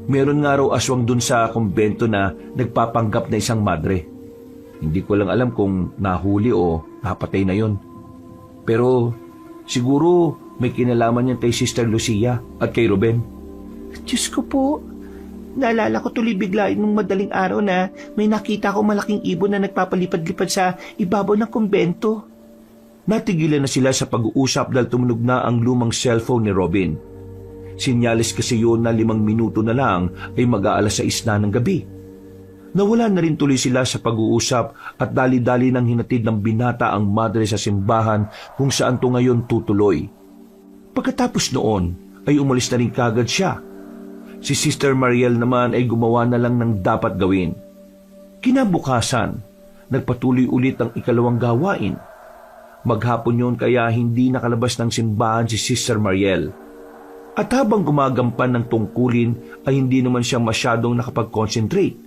Meron nga raw aswang doon sa kumbento na nagpapanggap na isang madre. Hindi ko lang alam kung nahuli o napatay na yon. Pero siguro may kinalaman yan kay Sister Lucia at kay Ruben. Diyos ko po, naalala ko tuloy bigla nung madaling araw na may nakita ko malaking ibon na nagpapalipad-lipad sa ibabaw ng kumbento. Natigilan na sila sa pag-uusap dahil tumunog na ang lumang cellphone ni Robin. Sinyalis kasi yun na 5 minuto na lang ay mag-aalas 6 na ng gabi. Nawala na rin tuloy sila sa pag-uusap at dali-dali nang hinatid ng binata ang madre sa simbahan kung saan to ngayon tutuloy. Pagkatapos noon ay umalis na rin kagad siya. Si Sister Mariel naman ay gumawa na lang ng dapat gawin. Kinabukasan, nagpatuloy ulit ang ikalawang gawain. Maghapon yun kaya hindi nakalabas ng simbahan si Sister Mariel. At habang gumagampan ng tungkulin ay hindi naman siya masyadong nakapag-concentrate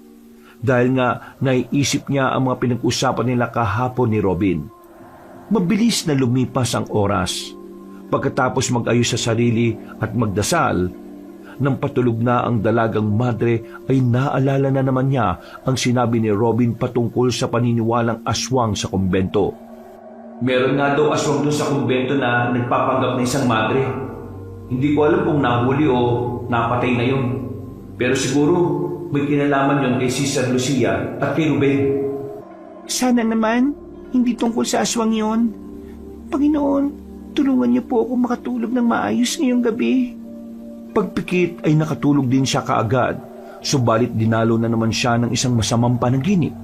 dahil nga naiisip niya ang mga pinag-usapan nila kahapon ni Robin. Mabilis na lumipas ang oras. Pagkatapos mag-ayos sa sarili at magdasal, nang patulog na ang dalagang madre ay naalala na naman niya ang sinabi ni Robin patungkol sa paniniwalang aswang sa kumbento. Meron nga daw aswang doon sa kumbento na nagpapanggap na isang madre. Hindi ko alam kung nahuli o napatay na yun. Pero siguro may kinalaman yun kay Sister Lucia at kay Ruben. Sana naman, hindi tungkol sa aswang yon. Panginoon, tulungan niyo po ako makatulog ng maayos ngayong gabi. Pagpikit ay nakatulog din siya kaagad, subalit dinalo na naman siya ng isang masamang panaginip.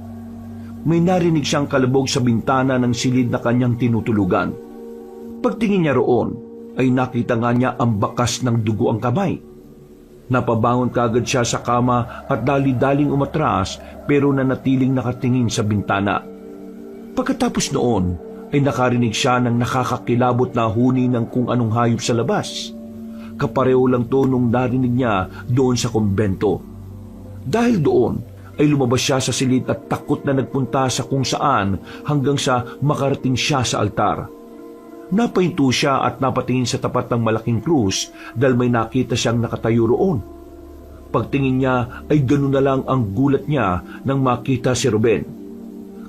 May narinig siyang kalabog sa bintana ng silid na kanyang tinutulugan. Pagtingin niya roon, ay nakita nga niya ang bakas ng dugo ang kamay. Napabangon kaagad siya sa kama at dali-daling umatras pero nanatiling nakatingin sa bintana. Pagkatapos noon, ay nakarinig siya ng nakakakilabot na huni ng kung anong hayop sa labas. Kapareho lang to nung narinig niya doon sa kumbento. Dahil doon, ay lumabas siya sa silid at takot na nagpunta sa kung saan hanggang sa makarating siya sa altar. Napahinto siya at napatingin sa tapat ng malaking krus dahil may nakita siyang nakatayo roon. Pagtingin niya ay ganoon na lang ang gulat niya nang makita si Ruben.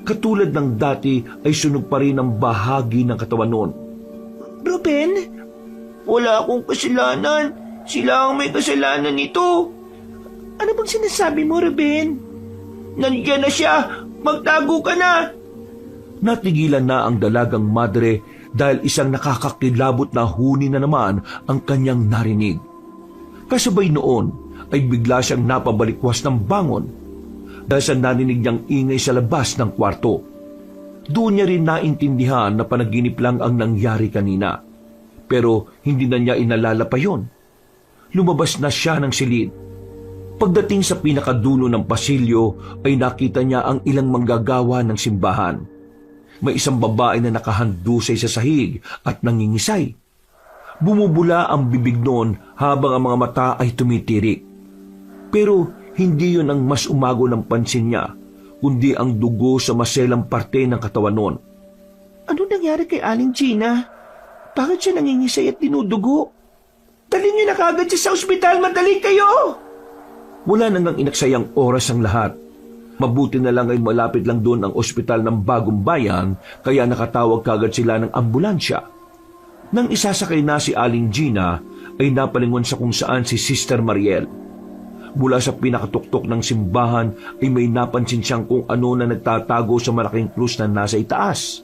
Katulad ng dati ay sunog pa rin ang bahagi ng katawan noon. Ruben, wala akong kasalanan. Sila ang may kasalanan nito. Ano bang sinasabi mo, Ruben? Nandiyan na siya! Magtago ka na! Natigilan na ang dalagang madre dahil isang nakakakilabot na huni na naman ang kanyang narinig. Kasabay noon ay bigla siyang napabalikwas ng bangon dahil sa narinig niyang ingay sa labas ng kwarto. Doon niya rin naintindihan na panaginip lang ang nangyari kanina. Pero hindi na niya inalala pa yon. Lumabas na siya ng silid. Pagdating sa pinakadulo ng pasilyo ay nakita niya ang ilang manggagawa ng simbahan. May isang babae na nakahandusay sa sahig at nangingisay. Bumubula ang bibig noon habang ang mga mata ay tumitirik. Pero hindi yun ang mas umago ng pansin niya, kundi ang dugo sa maselang parte ng katawan noon. Ano nangyari kay Aling Gina? Bakit siya nangingisay at dinudugo? Dali niyo na kagad siya sa ospital, madali kayo! Wala nang inaksayang oras ang lahat. Mabuti na lang ay malapit lang doon ang ospital ng Bagong Bayan, kaya nakatawag kagad sila ng ambulansya. Nang isasakay na si Aling Gina, ay napalingon sa kung saan si Sister Mariel. Mula sa pinakatuktok ng simbahan ay may napansin siyang kung ano na nagtatago sa malaking krus na nasa itaas.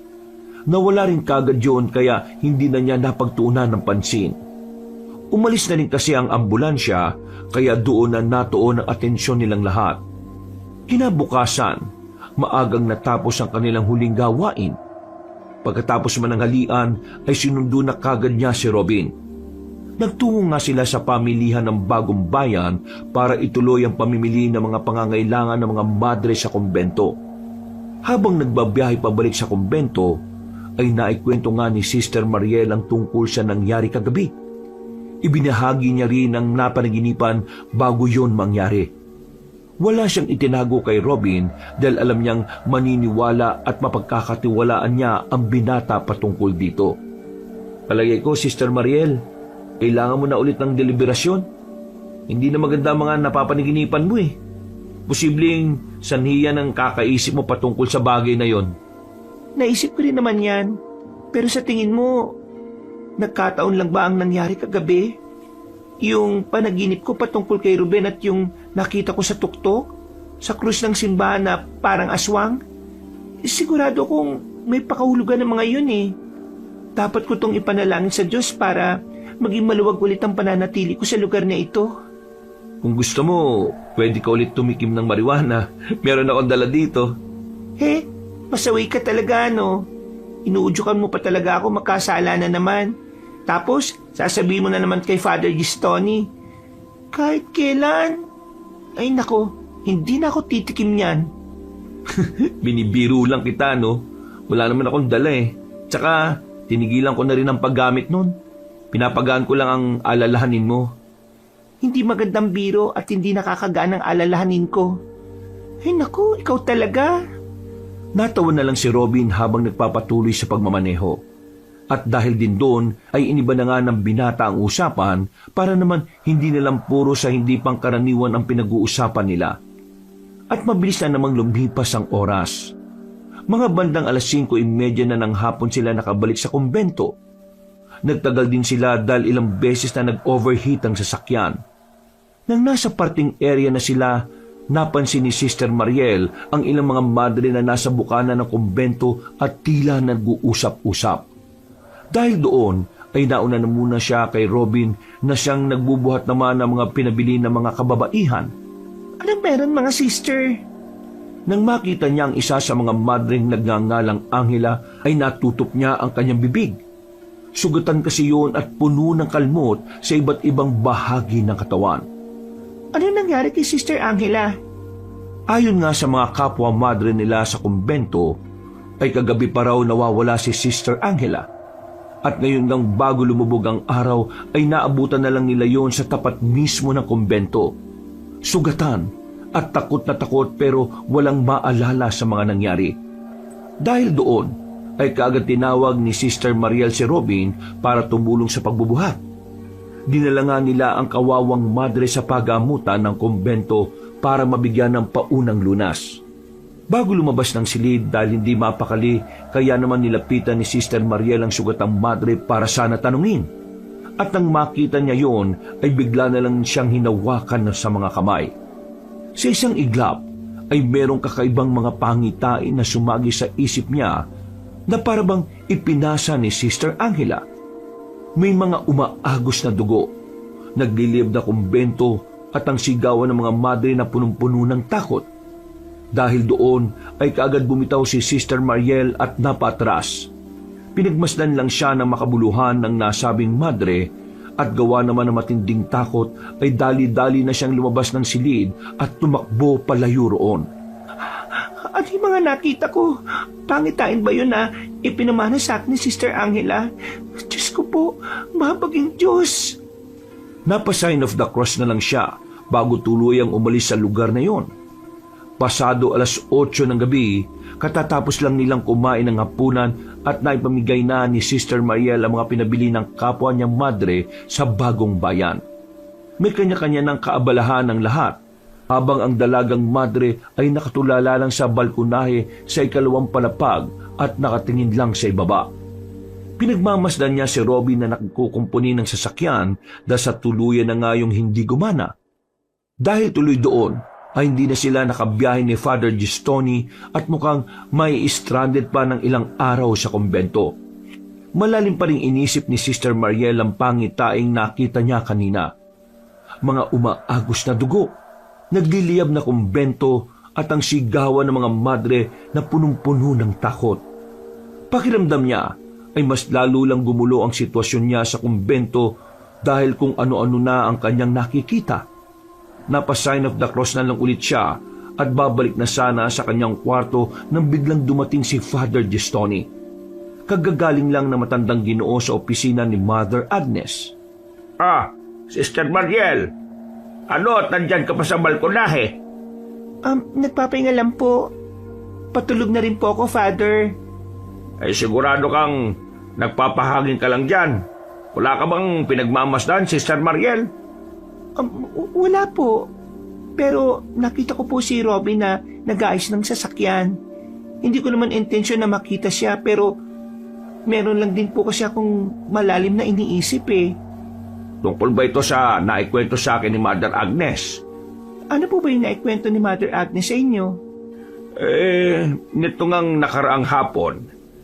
Nawala rin kagad yun kaya hindi na niya napagtuunan ng pansin. Umalis na rin kasi ang ambulansya kaya doon na natuon ang atensyon nilang lahat. Kinabukasan, maagang natapos ang kanilang huling gawain. Pagkatapos mananghalian ay sinundo na kagad niya si Robin. Nagtungo nga sila sa pamilihan ng Bagong Bayan para ituloy ang pamimili ng mga pangangailangan ng mga madre sa kumbento. Habang nagbabiyahe pabalik sa kumbento, ay naikwento nga ni Sister Mariel ang tungkol sa nangyari kagabi. Ibinahagi niya rin ang napanaginipan bago yon mangyari. Wala siyang itinago kay Robin dahil alam niyang maniniwala at mapagkakatiwalaan niya ang binata patungkol dito. Palagay ko, Sister Mariel, kailangan mo na ulit ng deliberasyon. Hindi na maganda mga napapanaginipan mo eh. Posibleng sanhiya ng kakaisip mo patungkol sa bagay na yon. Naisip ko rin naman yan. Pero sa tingin mo, nagkataon lang ba ang nangyari kagabi? Yung panaginip ko patungkol kay Ruben at yung nakita ko sa tuktok, sa krus ng simbahan na parang aswang? Sigurado kong may pakahulugan ng mga yun eh. Dapat ko tong ipanalangin sa Diyos para maging maluwag ulit ang pananatili ko sa lugar na ito. Kung gusto mo, pwede ka ulit tumikim ng marijuana. Meron akong dala dito. He, masaway ka talaga no? Inuudyukan mo pa talaga ako, makasala na naman. Tapos, sasabihin mo na naman kay Father Gistoni. Kahit kailan? Ay nako, hindi na ako titikim niyan. Binibiro lang kita, no? Wala naman akong dala eh. Tsaka, tinigilan ko na rin ang paggamit nun. Pinapagaan ko lang ang alalahanin mo. Hindi magandang biro at hindi nakakagaan ang alalahanin ko. Ay nako, ikaw talaga. Natawa na lang si Robin habang nagpapatuloy sa pagmamaneho. At dahil din doon ay iniba na nga ng binata ang usapan para naman hindi nalang puro sa hindi pangkaraniwan ang pinag-uusapan nila. At mabilis na namang lumipas ang oras. Mga bandang 5:30 na ng hapon sila nakabalik sa kumbento. Nagtagal din sila dahil ilang beses na nag-overheat ang sasakyan. Nang nasa parting area na sila, napansin ni Sister Mariel ang ilang mga madre na nasa bukana ng kumbento at tila nag-uusap-usap. Dahil doon ay nauna na muna siya kay Robin na siyang nagbubuhat naman ng mga pinabili ng mga kababaihan. Anong meron mga sister? Nang makita niya ang isa sa mga madreng nagngangalang Angela ay natutop niya ang kanyang bibig. Sugatan kasi yun at puno ng kalmot sa iba't ibang bahagi ng katawan. Ano nangyari kay Sister Angela? Ayon nga sa mga kapwa madre nila sa kumbento, ay kagabi pa raw nawawala si Sister Angela. At ngayon lang bago lumubog ang araw ay naabutan na lang nila yon sa tapat mismo ng kumbento. Sugatan at takot na takot pero walang maalala sa mga nangyari. Dahil doon ay kaagad tinawag ni Sister Mariel si Robin para tumulong sa pagbubuhat. Dinala nga nila ang kawawang madre sa pagamutan ng kumbento para mabigyan ng paunang lunas. Bago lumabas ng silid dahil hindi mapakali, kaya naman nilapitan ni Sister Mariel ang sugatang madre para sana tanungin. At nang makita niya yon, ay bigla na lang siyang hinawakan sa mga kamay. Sa isang iglap, ay merong kakaibang mga pangitain na sumagi sa isip niya na parabang ipinasa ni Sister Angela. May mga umaagos na dugo, nagliliyab na kumbento at ang sigawan ng mga madre na punong-puno ng takot. Dahil doon ay kaagad bumitaw si Sister Mariel at napatras. Pinagmasdan lang siya ng makabuluhan ng nasabing madre at gawa naman ng matinding takot ay dali-dali na siyang lumabas ng silid at tumakbo palayo roon. Ano yung mga nakita ko? Pangitain ba yun na ipinamana sa akin ni Sister Angela? Diyos ko po, mabaging Diyos! Napa-sign of the cross na lang siya bago tuluyang umalis sa lugar na yon. Pasado 8:00 ng gabi, katatapos lang nilang kumain ng hapunan at naipamigay na ni Sister Mariel ang mga pinabili ng kapwa niyang madre sa bagong bayan. May kanya-kanya ng kaabalahan ng lahat, habang ang dalagang madre ay nakatulala lang sa balkonahe sa ikalawang palapag at nakatingin lang sa ibaba. Pinagmamasdan niya si Robin na nakukumpuni ng sasakyan dahil sa tuluyan na nga yung hindi gumana. Dahil tuloy doon, ay hindi na sila nakabiyahe ni Father Gistoni at mukhang may stranded pa ng ilang araw sa kumbento. Malalim pa rin inisip ni Sister Mariel ang pangitaing nakita niya kanina. Mga umaagos na dugo, nagliliyab na kumbento at ang sigawan ng mga madre na punong-puno ng takot. Pakiramdam niya ay mas lalo lang gumulo ang sitwasyon niya sa kumbento dahil kung ano-ano na ang kanyang nakikita. Napa-sign of the cross na lang ulit siya at babalik na sana sa kanyang kwarto nang biglang dumating si Father Gistoni. Kagagaling lang na matandang Ginoo sa opisina ni Mother Agnes. Sister Mariel, ano at nandyan ka pa sa balkonahe? Nagpapahinga lang po. Patulog na rin po ako, Father. Ay sigurado kang nagpapahangin ka lang dyan. Wala ka bang pinagmamasdan, Sister Mariel? Wala po. Pero nakita ko po si Robin na nag-aayos ng sasakyan. Hindi ko naman intensyon na makita siya pero meron lang din po kasi akong malalim na iniisip eh. Tungkol ba ito sa naikwento sa akin ni Mother Agnes? Ano po ba yung naikwento ni Mother Agnes sa inyo? Nito ngang nakaraang hapon,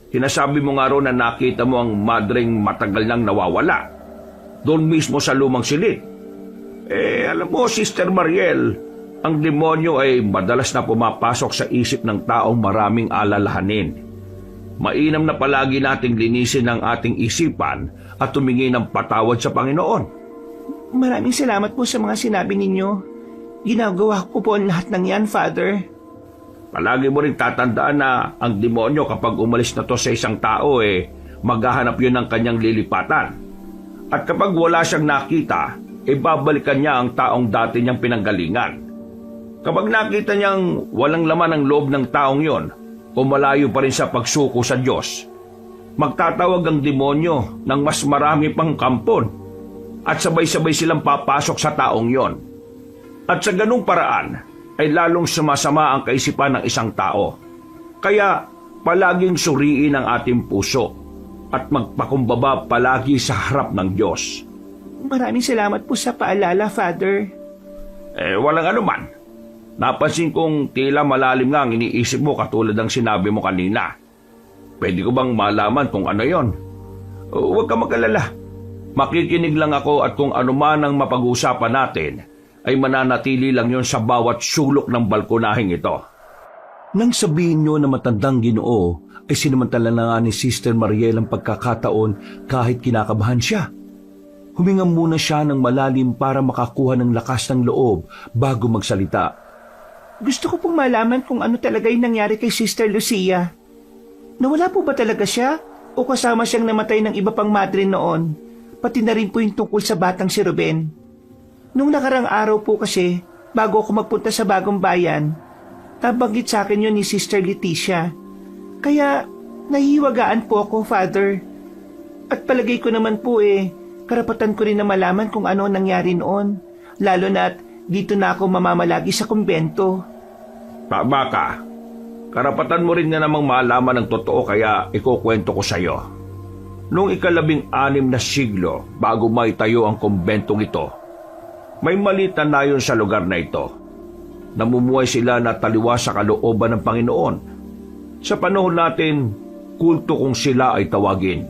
sinasabi mo nga raw na nakita mo ang madreng matagal nang nawawala. Doon mismo sa lumang silid. Alam mo, Sister Mariel, ang demonyo ay madalas na pumapasok sa isip ng taong maraming alalahanin. Mainam na palagi nating linisin ang ating isipan at tumingi ng patawad sa Panginoon. Maraming salamat po sa mga sinabi ninyo. Ginagawa ko po ang lahat ng yan, Father. Palagi mo rin tatandaan na ang demonyo kapag umalis na to sa isang tao, maghahanap yun ng kanyang lilipatan. At kapag wala siyang nakita, babalikan niya ang taong dati niyang pinanggalingan. Kapag nakita niyang walang laman ang loob ng taong yon o malayo pa rin sa pagsuko sa Diyos, magtatawag ang demonyo ng mas marami pang kampon at sabay-sabay silang papasok sa taong yon. At sa ganung paraan ay lalong sumasama ang kaisipan ng isang tao. Kaya Palaging suriin ang ating puso at magpakumbaba palagi sa harap ng Diyos. Maraming salamat po sa paalala, Father. Walang anuman. Napansin kong tila malalim nga ang iniisip mo katulad ng sinabi mo kanina. Pwede ko bang malaman kung ano yon? Huwag ka mag-alala. Makikinig lang ako at kung ano man ang mapag-uusapan natin, ay mananatili lang yon sa bawat sulok ng balkonahing ito. Nang sabihin nyo na matandang Ginoo, ay sinamantala na nga ni Sister Mariel ang pagkakataon kahit kinakabahan siya. Huminga muna siya ng malalim para makakuha ng lakas ng loob bago magsalita. Gusto ko pong malaman kung ano talaga yung nangyari kay Sister Lucia. Nawala po ba talaga siya? O kasama siyang namatay ng iba pang madre noon? Pati na rin po yung tungkol sa batang si Ruben. Nung nakarang araw po kasi, bago ako magpunta sa bagong bayan, nabanggit sa akin yun ni Sister Leticia. Kaya, nahihiwagaan po ako, Father. At palagay ko naman po karapatan ko rin na malaman kung ano nangyari noon. Lalo na't dito na ako mamamalagi sa kumbento. Tama ka. Karapatan mo rin na namang malaman ng totoo kaya ikukwento ko sa iyo. Noong 16 na siglo bago maitayo ang kumbentong ito, may maliit na nayon sa lugar na ito. Namumuhay sila na taliwa sa kalooban ng Panginoon. Sa panahon natin, kulto kung sila ay tawagin.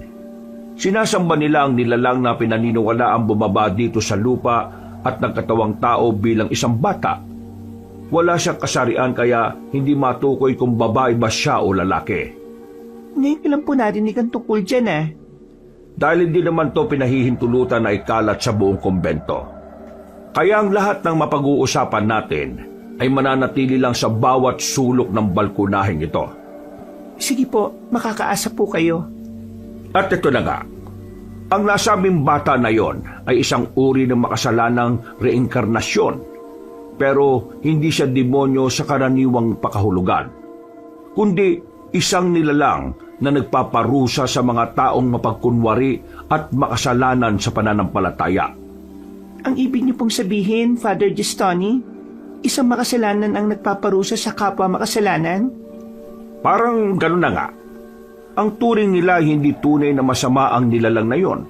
Sinasamba nila ang nilalang na pinaniniwala ang bumaba dito sa lupa at nagkatawang tao bilang isang bata. Wala siyang kasarian kaya hindi matukoy kung babae ba siya o lalaki. Ngayon ko lang po narinig ang tungkol dyan Dahil hindi naman to pinahihintulutan na ikalat sa buong kumbento. Kaya ang lahat ng mapag-uusapan natin ay mananatili lang sa bawat sulok ng balkonahing ito. Sige po, makakaasa po kayo. At ito na nga, ang nasabing bata na yon ay isang uri ng makasalanang reinkarnasyon. Pero hindi siya demonyo sa karaniwang pakahulugan, kundi isang nilalang na nagpaparusa sa mga taong mapagkunwari at makasalanan sa pananampalataya. Ang ibig niyo pong sabihin, Father Gestoni, isang makasalanan ang nagpaparusa sa kapwa makasalanan? Parang gano'n na nga. Ang turing nila hindi tunay na masama ang nilalang na yon,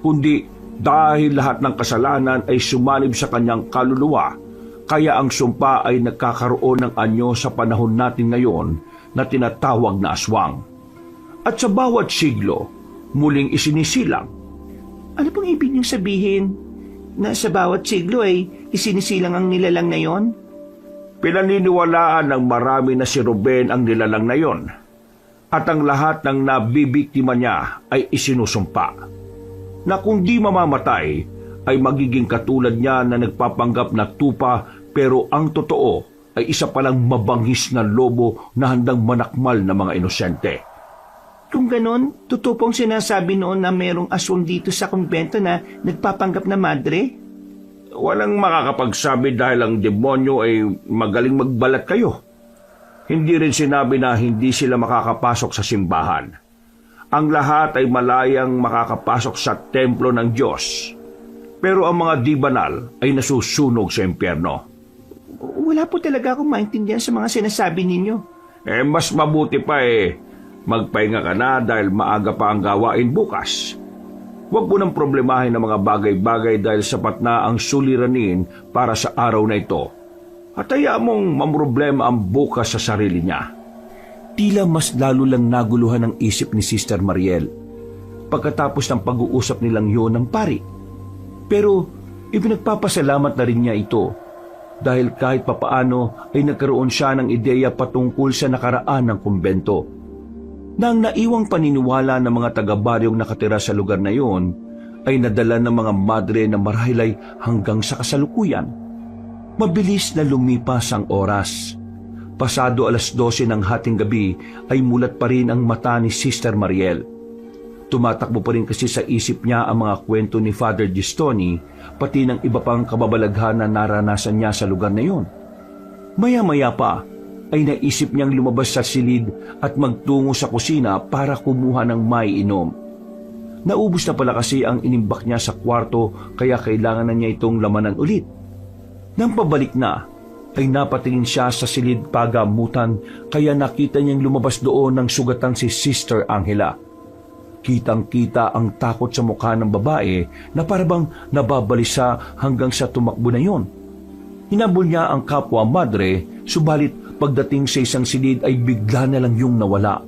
kundi dahil lahat ng kasalanan ay sumanib sa kanyang kaluluwa, kaya ang sumpa ay nagkakaroon ng anyo sa panahon natin ngayon na tinatawag na aswang. At sa bawat siglo, muling isinisilang. Ano pong ibig niyong sabihin na sa bawat siglo ay isinisilang ang nilalang na yon? Pinaniniwalaan ng marami na si Ruben ang nilalang na yon, at ang lahat ng nabibiktima niya ay isinusumpa na kung di mamamatay ay magiging katulad niya na nagpapanggap na tupa, pero ang totoo ay isa palang mabangis na lobo na handang manakmal na mga inosente. Kung ganon, totoo pong sinasabi noon na mayroong aswang dito sa kumbento na nagpapanggap na madre? Walang makakapagsabi dahil ang demonyo ay magaling magbalat kayo. Hindi rin sinabi na hindi sila makakapasok sa simbahan. Ang lahat ay malayang makakapasok sa templo ng Diyos. Pero ang mga di banal ay nasusunog sa impyerno. Wala po talaga akong maintindihan sa mga sinasabi ninyo. Mas mabuti pa magpahinga ka na dahil maaga pa ang gawain bukas. Huwag mo nang problemahin ang mga bagay-bagay dahil sapat na ang suliranin para sa araw na ito. At hayaan mong mamroblema ang bukas sa sarili niya. Tila mas lalo lang naguluhan ang isip ni Sister Mariel pagkatapos ng pag-uusap nilang yun ng pari. Pero ipinagpapasalamat na rin niya ito dahil kahit papaano ay nagkaroon siya ng ideya patungkol sa nakaraan ng kumbento. Nang naiwang paniniwala ng mga taga-baryong nakatira sa lugar na iyon ay nadala ng mga madre na marahil hanggang sa kasalukuyan. Mabilis na lumipas ang oras. Pasado 12:00 ng hating gabi ay mulat pa rin ang mata ni Sister Mariel. Tumatakbo pa rin kasi sa isip niya ang mga kwento ni Father Gestoni, pati ng iba pang kababalaghan na naranasan niya sa lugar na iyon. Maya-maya pa ay naisip niyang lumabas sa silid at magtungo sa kusina para kumuha ng may inom. Naubos na pala kasi ang inimbak niya sa kwarto kaya kailangan na niya itong lamanan ulit. Nang pabalik na, ay napatingin siya sa silid pagamutan kaya nakita niyang lumabas doon ng sugatan si Sister Angela. Kitang-kita ang takot sa mukha ng babae na parabang nababalisa hanggang sa tumakbo na yon. Hinabol niya ang kapwa madre, subalit pagdating sa isang silid ay bigla na lang yung nawala.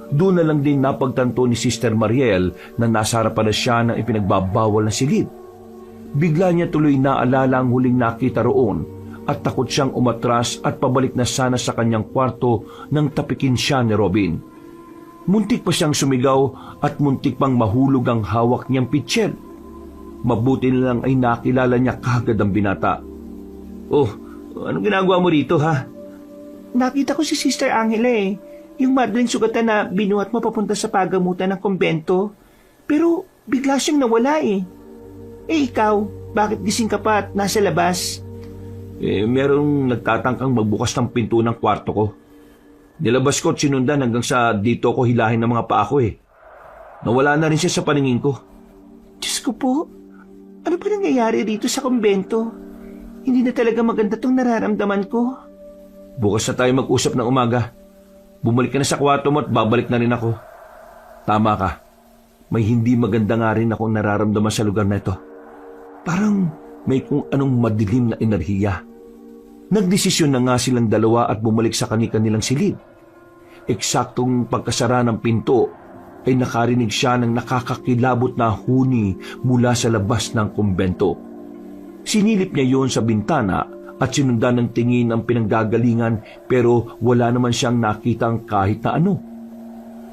Doon na lang din napagtanto ni Sister Mariel na nasa harapan na siya ng ipinagbabawal na silid. Bigla niya tuloy naalala ang huling nakita roon at takot siyang umatras at pabalik na sana sa kanyang kwarto nang tapikin siya ni Robin. Muntik pa siyang sumigaw at muntik pang mahulog ang hawak niyang pitsyel. Mabuti na lang ay nakilala niya kagad ang binata. "Oh, anong ginagawa mo rito, ha?" Nakita ko si Sister Angela yung madling sugatan na binuhat mo papunta sa pagamutan ng kumbento. Pero bigla siyang nawala ikaw, bakit gising ka pa at nasa labas? Merong nagtatangkang magbukas ng pinto ng kwarto ko. Nilabas ko at sinundan hanggang sa dito ko hilahin ng mga paa ko Nawala na rin siya sa paningin ko. Diyos ko po, ano ba nangyayari dito sa kumbento? Hindi na talaga maganda tong nararamdaman ko. Bukas na tayo mag-usap ng umaga. Bumalik ka na sa kwarto mo at babalik na rin ako. Tama ka. May hindi maganda nga rin akong nararamdaman sa lugar na ito. Parang may kung anong madilim na enerhiya. Nagdesisyon na nga silang dalawa at bumalik sa kanilang silid. Eksaktong pagkasara ng pinto ay nakarinig siya ng nakakakilabot na huni mula sa labas ng kumbento. Sinilip niya yon sa bintana at sinundan ng tingin ang pinanggagalingan pero wala naman siyang nakitang kahit na ano.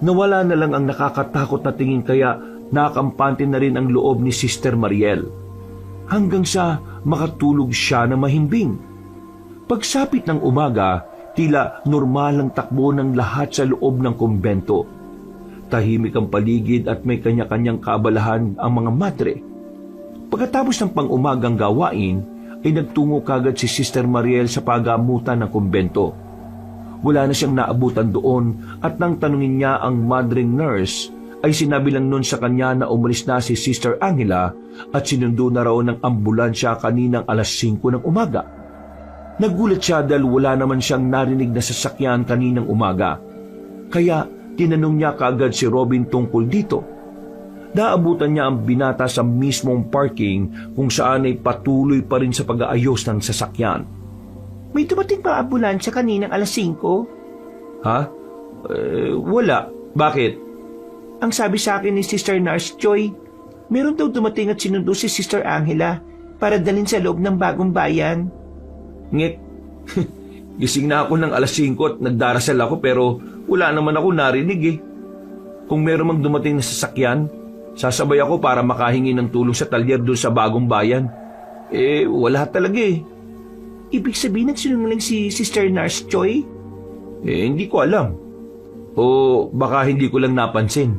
Nawala na lang ang nakakatakot na tingin kaya nakampante na rin ang loob ni Sister Mariel. Hanggang sa makatulog siya na mahimbing. Pagsapit ng umaga, tila normal ang takbo ng lahat sa loob ng kumbento. Tahimik ang paligid at may kanya-kanyang kaabalahan ang mga madre. Pagkatapos ng pang-umagang gawain, ay nagtungo kagad si Sister Mariel sa pagamutan ng kumbento. Wala na siyang naabutan doon at nang tanungin niya ang madring nurse, ay sinabi lang nun sa kanya na umalis na si Sister Angela at sinundo na raw ng ambulansya kaninang alas 5 ng umaga. Nagulat siya dahil wala naman siyang narinig na sasakyan kaninang umaga. Kaya tinanong niya kaagad si Robin tungkol dito. Naabutan niya ang binata sa mismong parking kung saan ay patuloy pa rin sa pag-aayos ng sasakyan. May dumating pa ambulansya kaninang alas 5? Ha? Wala. Bakit? Ang sabi sa akin ni Sister Nurse Joy, meron daw dumating at sinundo si Sister Angela para dalhin sa loob ng bagong bayan. Ngek, gising na ako ng alas 5 at nagdarasal ako pero wala naman ako narinig Kung meron mang dumating na sasakyan, sasabay ako para makahingi ng tulong sa talyer doon sa bagong bayan. Wala talaga Ibig sabihin nagsinungaling si Sister Nurse Joy? Hindi ko alam. O baka hindi ko lang napansin.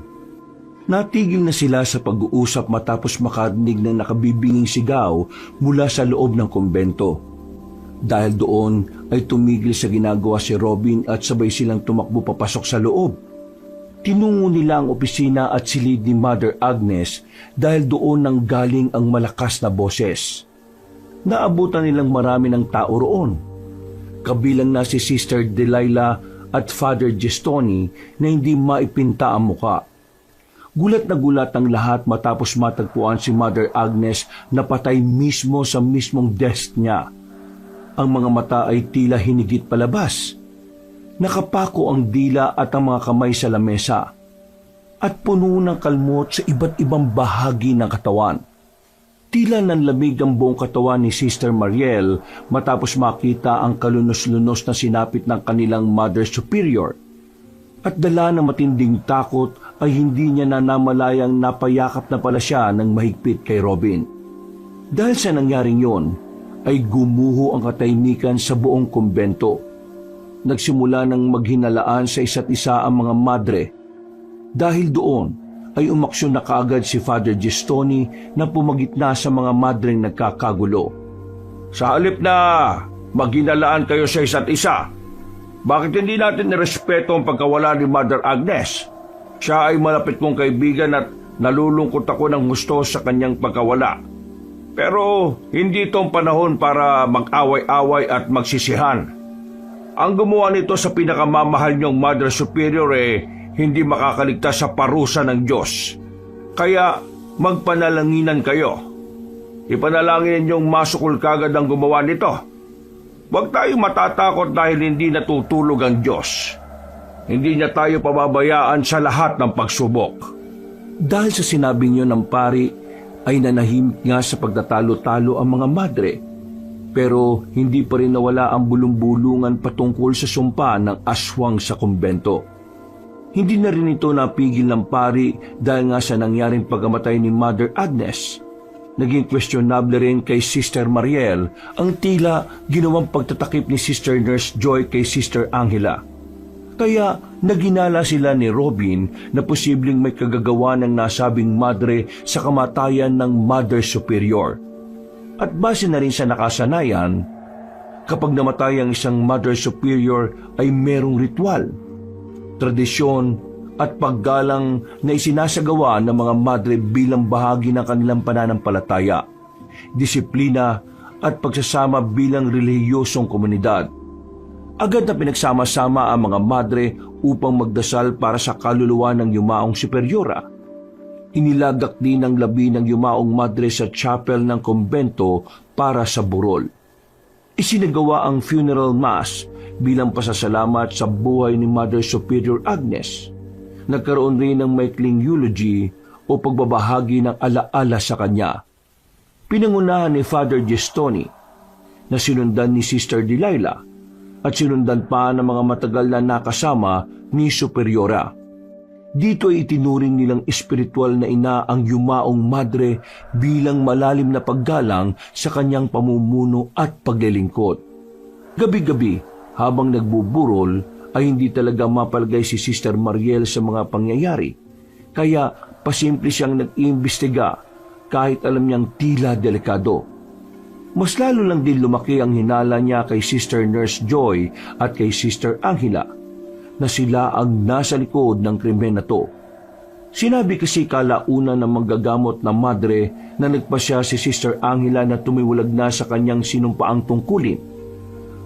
Natigil na sila sa pag-uusap matapos makarinig ng nakabibinging sigaw mula sa loob ng kumbento. Dahil doon ay tumigil sa ginagawa si Robin at sabay silang tumakbo papasok sa loob. Tinungo nila ang opisina at silid ni Mother Agnes dahil doon nang galing ang malakas na boses. Naabutan nilang marami ng tao roon. Kabilang na si Sister Delilah at Father Gestoni na hindi maipinta ang muka. Gulat na gulat ang lahat matapos matagpuan si Mother Agnes na patay mismo sa mismong desk niya. Ang mga mata ay tila hinigit palabas. Nakapako ang dila at ang mga kamay sa lamesa. At puno ng kalmot sa iba't ibang bahagi ng katawan. Tila nanlamig ang buong katawan ni Sister Mariel matapos makita ang kalunos-lunos na sinapit ng kanilang Mother Superior. At dala ng matinding takot ay hindi niya na namalayang napayakap na pala siya ng mahigpit kay Robin. Dahil sa nangyaring yon, ay gumuho ang katahimikan sa buong kumbento. Nagsimula ng maghinalaan sa isa't isa ang mga madre. Dahil doon, ay umaksyon na kaagad si Father Gestoni na pumagitna sa mga madreng nagkakagulo. Sa halip na maghinalaan kayo sa isa't isa, bakit hindi natin nirespeto ang pagkawala ni Mother Agnes? Siya ay malapit kong kaibigan at nalulungkot ako ng gusto sa kanyang pagkawala. Pero hindi itong panahon para mag-away-away at magsisihan. Ang gumawa nito sa pinakamamahal niyong Mother Superior hindi makakaligtas sa parusa ng Diyos. Kaya magpanalanginan kayo. Ipanalangin niyong masukol kagad ang gumawa nito. Huwag tayong matatakot dahil hindi natutulog ang Diyos. Hindi niya tayo pababayaan sa lahat ng pagsubok. Dahil sa sinabing yun ng pari, ay nanahimik nga sa pagtatalo-talo ang mga madre. Pero hindi pa rin nawala ang bulong-bulungan patungkol sa sumpa ng aswang sa kumbento. Hindi na rin ito napigil ng pari dahil nga sa nangyaring pagkamatay ni Mother Agnes. Naging questionable rin kay Sister Mariel ang tila ginawang pagtatakip ni Sister Nurse Joy kay Sister Angela. Kaya naginala sila ni Robin na posibleng may kagagawa ng nasabing madre sa kamatayan ng Mother Superior. At base na rin sa nakasanayan, kapag namatay ang isang Mother Superior ay merong ritual, tradisyon at paggalang na isinasagawa ng mga madre bilang bahagi ng kanilang pananampalataya, disiplina at pagsasama bilang relihiyosong komunidad. Agad na pinagsama-sama ang mga madre upang magdasal para sa kaluluwa ng yumaong superyora. Inilagak din ang labi ng yumaong madre sa chapel ng kumbento para sa burol. Isinagawa ang funeral mass bilang pasasalamat sa buhay ni Mother Superior Agnes. Nagkaroon rin ng maikling eulogy o pagbabahagi ng alaala sa kanya. Pinangunahan ni Father Gestoni na sinundan ni Sister Delilah at sinundan pa ng mga matagal na nakasama ni Superiora. Dito ay itinuring nilang espiritual na ina ang yumaong madre bilang malalim na paggalang sa kanyang pamumuno at paglilingkod. Gabi-gabi, habang nagbuburol, ay hindi talaga mapalagay si Sister Mariel sa mga pangyayari. Kaya pasimple siyang nag-iimbestiga kahit alam niyang tila delikado. Mas lalo lang din lumaki ang hinala niya kay Sister Nurse Joy at kay Sister Angela na sila ang nasa likod ng krimen na to. Sinabi kasi kalauna ng manggagamot na madre na nagpasya si Sister Angela na tumiwalag na sa kanyang sinumpaang tungkulin.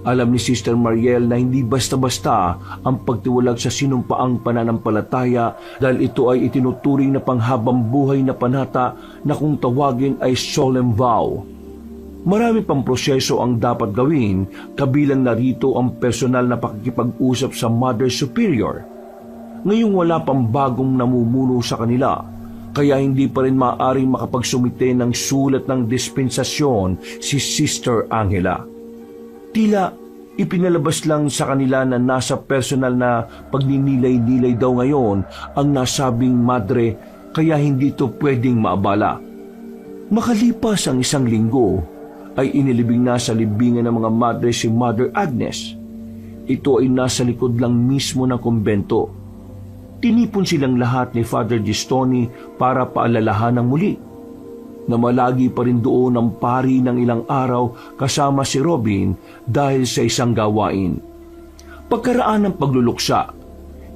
Alam ni Sister Mariel na hindi basta-basta ang pagtiwalag sa sinumpaang pananampalataya dahil ito ay itinuturing na panghabang buhay na panata na kung tawagin ay solemn vow. Marami pang proseso ang dapat gawin, kabilang narito ang personal na pakikipag-usap sa Mother Superior. Ngayong wala pang bagong namumuno sa kanila, kaya hindi pa rin maaaring makapagsumite ng sulat ng dispensasyon si Sister Angela. Tila ipinalabas lang sa kanila na nasa personal na pagninilay-nilay daw ngayon ang nasabing madre, kaya hindi ito pwedeng maabala. Makalipas ang 1 linggo, ay inilibing na sa libingan ng mga madre si Mother Agnes. Ito ay nasa likod lang mismo ng kumbento. Tinipon silang lahat ni Father Gestoni para paalalahan ng muli. Namalagi pa rin doon ang pari ng ilang araw kasama si Robin dahil sa isang gawain. Pagkaraan ng pagluluksa,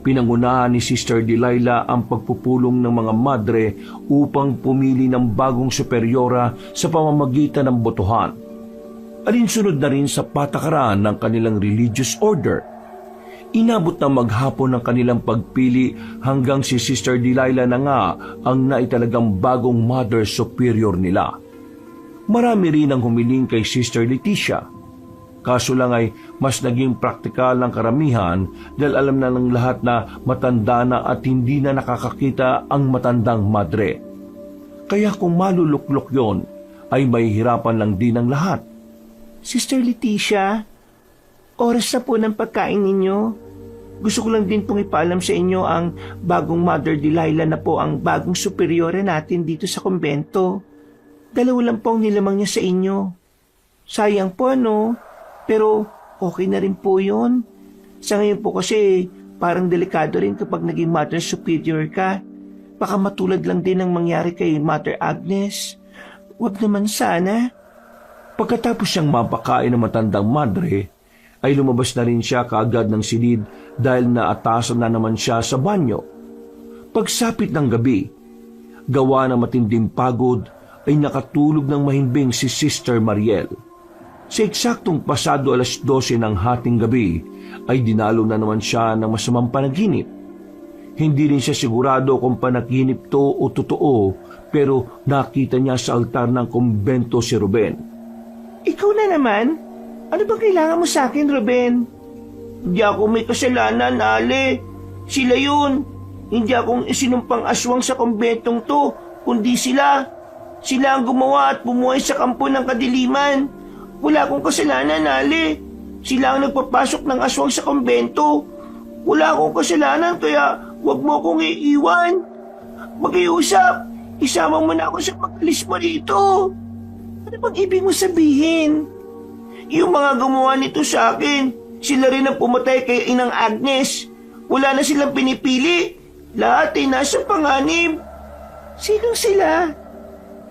pinangunahan ni Sister Delilah ang pagpupulong ng mga madre upang pumili ng bagong superiora sa pamamagitan ng botohan. Alinsunod na rin sa patakaran ng kanilang religious order. Inabot na maghapon ng kanilang pagpili hanggang si Sister Delilah na nga ang naitalagang bagong Mother Superior nila. Marami rin ang humiling kay Sister Leticia. Kaso lang ay mas naging praktikal ang karamihan dahil alam na ng lahat na matanda na at hindi na nakakakita ang matandang madre. Kaya kung maluluklok yon, ay mahihirapan lang din ang lahat. Sister Leticia, oras na po ng pagkain ninyo. Gusto ko lang din pong ipaalam sa inyo ang bagong Mother Delilah na po ang bagong superiore natin dito sa kumbento. 2 lang po ang nilamang niya sa inyo. Sayang po pero okay na rin po yun. Sa ngayon po kasi parang delikado rin kapag naging Mother Superior ka. Baka matulad lang din ang mangyari kay Mother Agnes. Huwag naman sana. Pagkatapos siyang mapakain ng matandang madre, ay lumabas na rin siya kaagad ng silid dahil naatasan na naman siya sa banyo. Pagsapit ng gabi, gawa ng matinding pagod, ay nakatulog ng mahimbing si Sister Mariel. Sa eksaktong pasado 12:00 ng hating gabi ay dinalo na naman siya ng masamang panaginip. Hindi rin siya sigurado kung panaginip to o totoo, pero nakita niya sa altar ng kumbento si Ruben. Ikaw na naman? Ano bang kailangan mo sa akin, Ruben? Hindi ako may kasalanan, Ale. Sila yun. Hindi akong isinumpang aswang sa kumbentong to, kundi sila. Sila ang gumawa at bumuhay sa kampo ng kadiliman. Wala akong kasalanan, Ale. Sila ang nagpapasok ng aswang sa kumbento. Wala akong kasalanan, kaya huwag mo akong iiwan. Mag-iusap. Isama mo na ako sa pag-alis mo dito. Ano bang ibig mo sabihin? Yung mga gumawa nito sa akin, sila rin ang pumatay kay Inang Agnes. Wala na silang pinipili. Lahat ay nasa panganib. Sinong sila?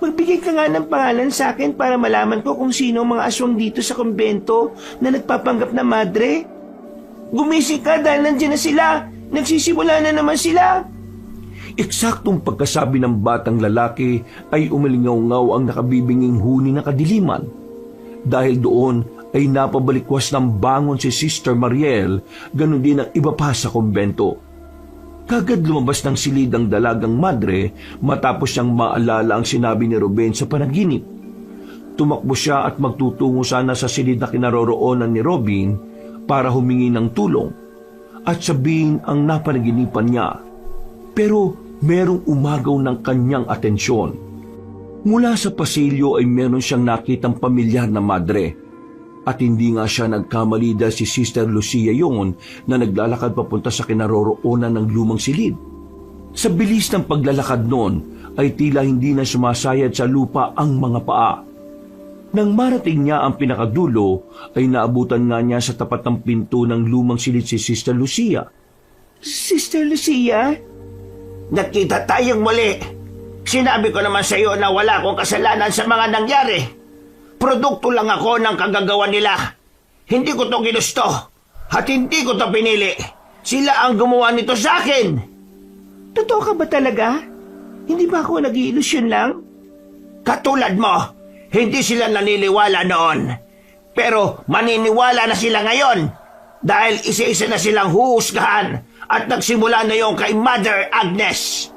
Magbigay ka nga ng pangalan sa akin para malaman ko kung sino ang mga aswang dito sa kumbento na nagpapanggap na madre. Gumising ka dahil nandiyan na sila. Nagsisimula na naman sila. Eksaktong pagkasabi ng batang lalaki ay umalingaw-ngaw ang nakabibinging huni ng kadiliman. Dahil doon ay napabalikwas ng bangon si Sister Mariel, ganun din ang iba pa sa kumbento. Kagad lumabas ng silid ang dalagang madre matapos siyang maalala ang sinabi ni Ruben sa panaginip. Tumakbo siya at magtutungo sana sa silid na kinaroroonan ni Robin para humingi ng tulong at sabihin ang napanaginipan niya. Pero merong umagaw ng kanyang atensyon. Mula sa pasilyo ay meron siyang nakitang pamilyar na madre. At hindi nga siya nagkamali dahil si Sister Lucia yun na naglalakad papunta sa kinaroroonan ng lumang silid. Sa bilis ng paglalakad noon ay tila hindi na sumasayad sa lupa ang mga paa. Nang marating niya ang pinakadulo ay naabutan nga niya sa tapat ng pinto ng lumang silid si Sister Lucia. Sister Lucia? Nakita tayong muli. Sinabi ko naman sa iyo na wala akong kasalanan sa mga nangyari. Produkto lang ako ng kagagawa nila. Hindi ko to ginusto at hindi ko to pinili. Sila ang gumawa nito sa akin. Totoo ka ba talaga? Hindi ba ako nag-iilusyon lang? Katulad mo, hindi sila naniniwala noon. Pero maniniwala na sila ngayon dahil isa-isa na silang huhusgahan at nagsimula na yung kay Mother Agnes.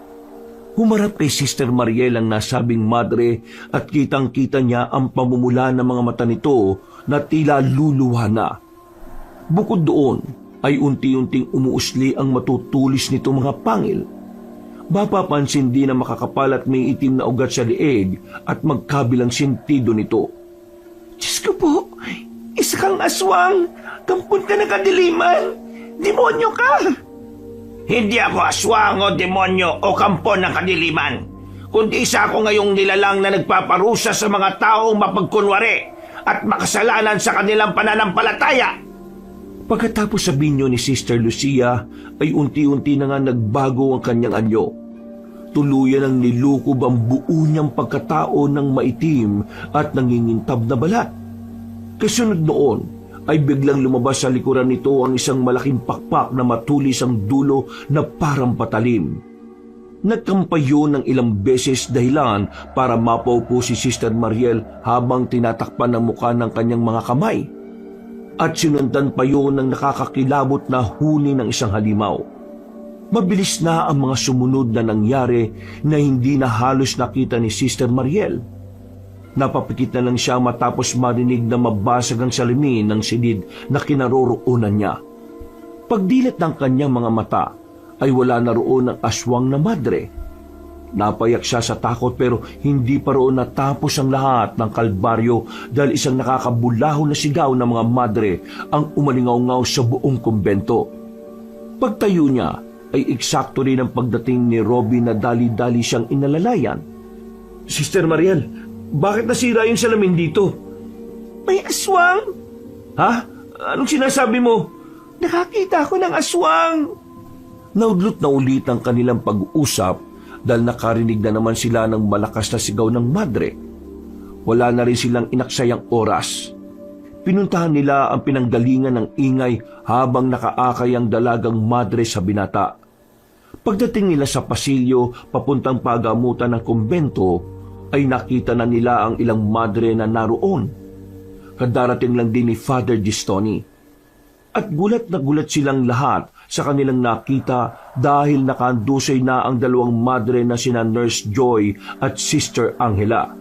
Humarap kay Sister Mariel ang nasabing madre at kitang-kita niya ang pamumula ng mga mata nito na tila luluha na. Bukod doon ay unti-unting umuusli ang matutulis nito mga pangil. Mapapansin din na makakapal at may itim na ugat sa lieg at magkabilang sentido nito. Diyos ko po, isa kang aswang, kampon ka ng kadiliman, demonyo ka! Hindi ako aswang o demonyo o kampon ng kadiliman, kundi isa ako ngayong nilalang na nagpaparusa sa mga taong mapagkunwari at makasalanan sa kanilang pananampalataya. Pagkatapos sabihin niyo ni Sister Lucia ay unti-unti na nga nagbago ang kanyang anyo. Tuluyan ang nilukob ang buo niyang pagkatao ng maitim at nangingintab na balat. Kasunod noon ay biglang lumabas sa likuran nito ang isang malaking pakpak na matulis ang dulo na parang patalim. Nagkampay yun ng ilang beses dahilan para mapaupo si Sister Mariel habang tinatakpan ang mukha ng kanyang mga kamay. At sinundan pa yun ng nakakakilabot na huni ng isang halimaw. Mabilis na ang mga sumunod na nangyari na hindi na halos nakita ni Sister Mariel. Napapikit na lang siya matapos marinig na mabasag ang salamin ng silid na kinaroroonan niya. Pagdilat ng kanyang mga mata ay wala na roon ang aswang na madre. Napayak siya sa takot pero hindi pa roon natapos ang lahat ng kalbaryo dahil isang nakakabulaho na sigaw ng mga madre ang umalingaw-ngaw sa buong kumbento. Pagtayo niya ay eksakto rin ang pagdating ni Robin na dali-dali siyang inalalayan. Sister Mariel, bakit nasira yung salamin dito? May aswang! Ha? Anong sinasabi mo? Nakakita ako ng aswang! Naudlot na ulit ang kanilang pag-uusap dahil nakarinig na naman sila ng malakas na sigaw ng madre. Wala na rin silang inaksayang oras. Pinuntahan nila ang pinanggalingan ng ingay habang nakaakay ang dalagang madre sa binata. Pagdating nila sa pasilyo papuntang pagamutan ng kumbento, ay nakita na nila ang ilang madre na naroon. Kadarating lang din ni Father Gistoni. At gulat na gulat silang lahat sa kanilang nakita dahil nakandusay na ang dalawang madre na sina Nurse Joy at Sister Angela.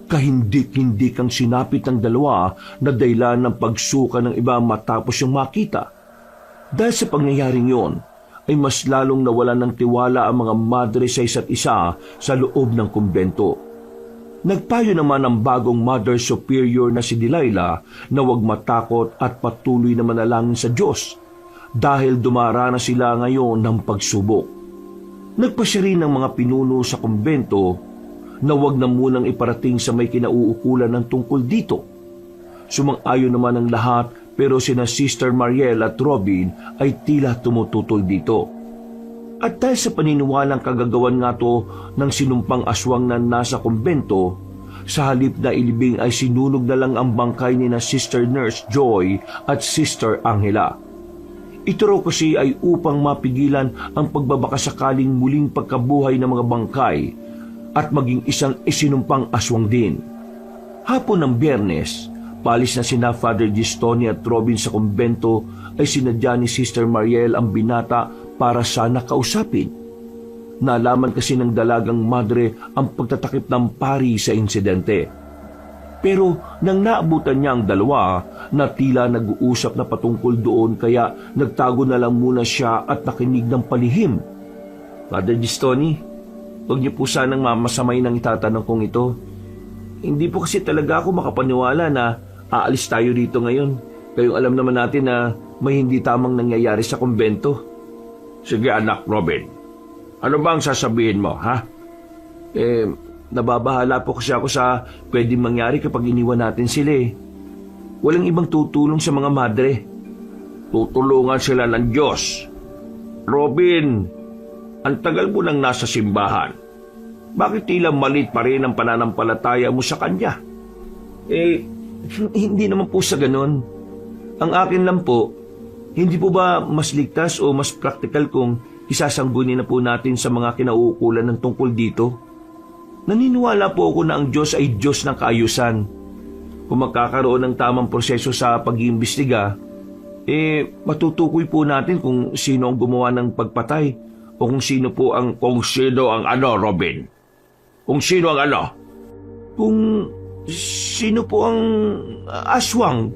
Kahindik-hindik ang sinapit ng dalawa na dahilan ng pagsuka ng iba matapos yung makita. Dahil sa pangyayaring yon, ay mas lalong nawalan ng tiwala ang mga madre sa isa't isa sa loob ng kumbento. Nagpayo naman ang bagong Mother Superior na si Delilah na huwag matakot at patuloy na manalangin sa Diyos dahil dumaranas sila ngayon ng pagsubok. Nagpasya rin ng mga pinuno sa kumbento na huwag na munang iparating sa may kinauukulan ng tungkol dito. Sumang-ayon naman ang lahat pero sina Sister Mariel at Robin ay tila tumututol dito. At dahil sa paniniwalang kagagawan nga to ng sinumpang aswang na nasa kumbento, sa halip na ilibing ay sinunog na lang ang bangkay ni na Sister Nurse Joy at Sister Angela. Ito raw kasi ay upang mapigilan ang pagbabakasakaling muling pagkabuhay ng mga bangkay at maging isang isinumpang aswang din. Hapon ng Biyernes, palis na sina Father Gistoni at Robin sa kumbento ay sinadya ni Sister Mariel ang binata para sana kausapin. Nalaman kasi ng dalagang madre ang pagtatakip ng pari sa insidente. Pero nang naabutan niya ang dalawa na tila nag-uusap na patungkol doon kaya nagtago na lang muna siya at nakinig ng palihim. Father Gistoni, huwag niyo po sanang mamasamay ng itatanong kong ito. Hindi po kasi talaga ako makapaniwala na aalis tayo dito ngayon. Kayong alam naman natin na may hindi tamang nangyayari sa kumbento. Sige anak Robin, ano bang sasabihin mo, ha? Nababahala po kasi ako sa pwedeng mangyari kapag iniwan natin sila eh. Walang ibang tutulong sa mga madre. Tutulungan sila ng Diyos. Robin, ang tagal mo nang nasa simbahan. Bakit tila malit pa rin ang pananampalataya mo sa Kanya? Hindi naman po sa ganun. Ang akin lang po, hindi po ba mas ligtas o mas praktikal kung isasanggunin na po natin sa mga kinauukulan ng tungkol dito? Naniniwala po ako na ang Diyos ay Diyos ng kaayusan. Kung magkakaroon ng tamang proseso sa pag-iimbestiga, matutukoy po natin kung sino ang gumawa ng pagpatay o kung sino po ang... Kung sino ang ano, Robin? Kung sino ang ano? Kung sino po ang aswang.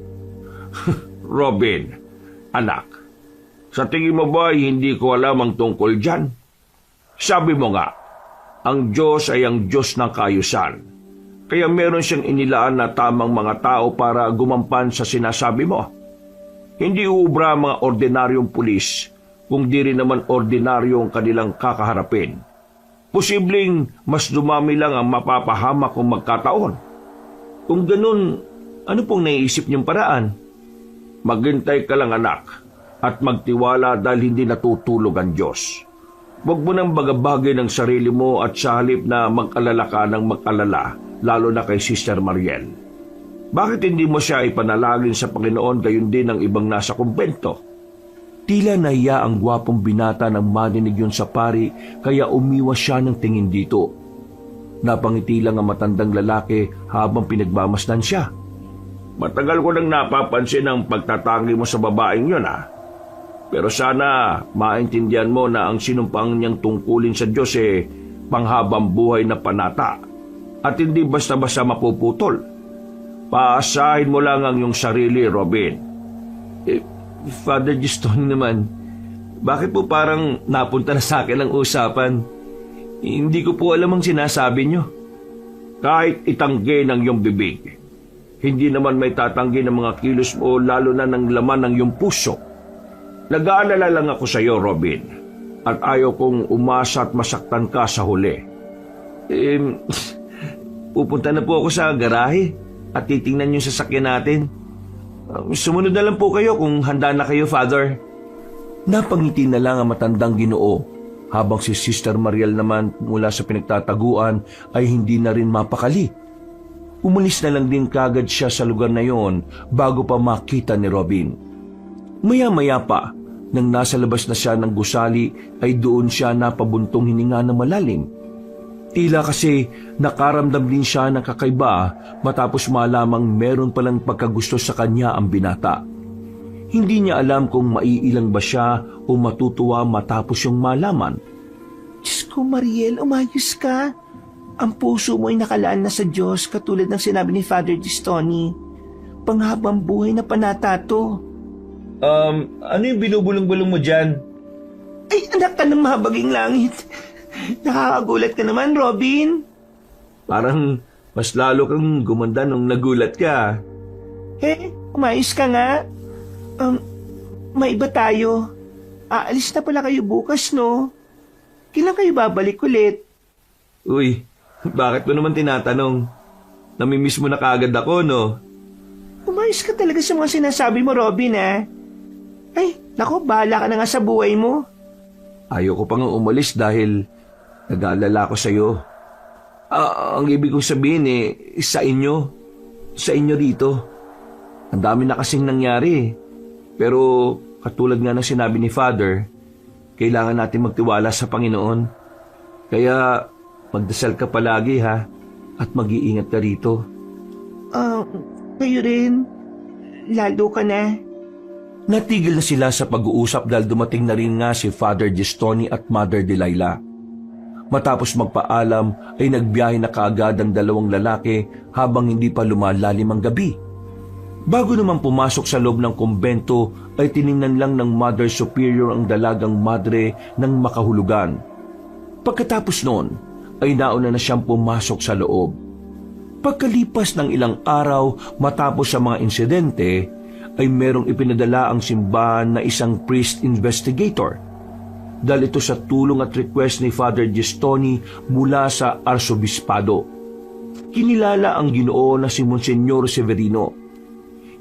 Robin, anak, sa tingin mo ba hindi ko alam ang tungkol dyan? Sabi mo nga, ang Diyos ay ang Diyos ng kaayusan. Kaya meron siyang inilaan na tamang mga tao para gumampan sa sinasabi mo. Hindi uubra ang mga ordinaryong pulis, kung di rin naman ordinaryong kanilang kakaharapin. Posibleng mas dumami lang ang mapapahamak kung magkataon. Kung ganun, ano pong naiisip niyong paraan? Maghintay ka lang anak at magtiwala dahil hindi natutulog ang Diyos. Huwag mo nang bagabagay ng sarili mo at sa halip na mag-alala ka ng mag-alala, lalo na kay Sister Mariel. Bakit hindi mo siya ipanalangin sa Panginoon gayon din ang ibang nasa kumbento? Tila nahiya ang gwapong binata nang marinig yun sa pari kaya umiwas siya ng tingin dito. Napangiti lang ang matandang lalaki habang pinagmamasdan siya. Matagal ko nang napapansin ang pagtatangi mo sa babaeng yun, ha? Pero sana maintindihan mo na ang sinumpang niyang tungkulin sa Diyos panghabang buhay na panata at hindi basta-basta mapuputol. Paasahin mo lang ang iyong sarili, Robin. Father Gistoni naman, bakit po parang napunta na sa akin ang usapan? Hindi ko po alam ang sinasabi niyo. Kahit itanggi ng iyong bibig, hindi naman may tatanggi ng mga kilos mo lalo na ng laman ng iyong puso. Nag-aalala lang ako sa iyo, Robin, at ayaw kong umasa at masaktan ka sa huli. Pupunta na po ako sa garahe at titingnan yung sasakyan natin. Sumunod na lang po kayo kung handa na kayo, Father. Napangiti na lang ang matandang Ginoo, habang si Sister Mariel naman mula sa pinagtataguan ay hindi na rin mapakali. Umalis na lang din kagad siya sa lugar na yon bago pa makita ni Robin. Maya-maya pa, nang nasa labas na siya ng gusali, ay doon siya napabuntong hininga na malalim. Tila kasi nakaramdam din siya ng kakaiba matapos malamang meron palang pagkagusto sa kanya ang binata. Hindi niya alam kung maiilang ba siya o matutuwa matapos yung malaman. Diyos ko, Mariel, umayos ka. Ang puso mo ay nakalaan na sa Diyos katulad ng sinabi ni Father Gistoni. Panghabang buhay na panata to. Ano yung binubulong-bulong mo dyan? Ay, anak ka ng mahabaging langit. Nakakagulat ka naman, Robin. Parang mas lalo kang gumanda nung nagulat ka. Umayos ka nga. May iba tayo. Aalis na pala kayo bukas, no? Kailan kayo babalik ulit? Uy, bakit mo naman tinatanong? Namimiss mo na kaagad ako, no? Umayos ka talaga sa mga sinasabi mo, Robin, ha? Ay, nako, bahala ka na nga sa buhay mo. Ayoko pang umalis dahil nag-aalala ko sa'yo. Ang ibig kong sabihin sa inyo dito. Ang dami na kasing nangyari. Pero katulad nga ng sinabi ni Father, kailangan natin magtiwala sa Panginoon. Kaya magdasal ka palagi ha, at mag-iingat ka rito. Kayo rin. Lalo ka na. Natigil na sila sa pag-uusap dahil dumating na rin nga si Father Gistoni at Mother Delilah. Matapos magpaalam ay nagbiyahe na kaagad ang dalawang lalaki habang hindi pa lumalalim ang gabi. Bago naman pumasok sa loob ng kumbento ay tiningnan lang ng Mother Superior ang dalagang madre ng makahulugan. Pagkatapos noon ay nauna na siyang pumasok sa loob. Pagkalipas ng ilang araw matapos sa mga insidente ay merong ipinadala ang simbahan na isang priest investigator. Dahil ito sa tulong at request ni Father Gistoni mula sa Arsobispado. Kinilala ang Ginoo na si Monsignor Severino,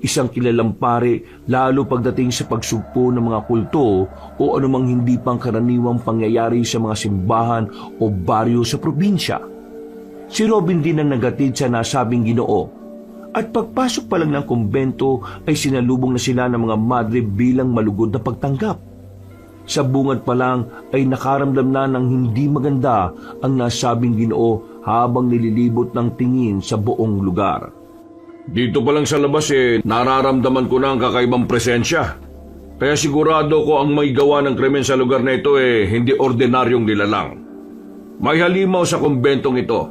isang kilalang pare lalo pagdating sa pagsugpo ng mga kulto o anumang hindi pang karaniwang pangyayari sa mga simbahan o baryo sa probinsya. Si Robin din ang nagatid sa nasabing Ginoo at pagpasok pa lang ng kumbento ay sinalubong na sila ng mga madre bilang malugod na pagtanggap. Sa bungad pa lang ay nakaramdam na ng hindi maganda ang nasabing Ginoo habang nililibot ng tingin sa buong lugar. Dito pa lang sa labas nararamdaman ko na ang kakaibang presensya. Kaya sigurado ko ang may gawa ng krimen sa lugar na ito hindi ordinaryong nilalang. May halimaw sa kumbentong ito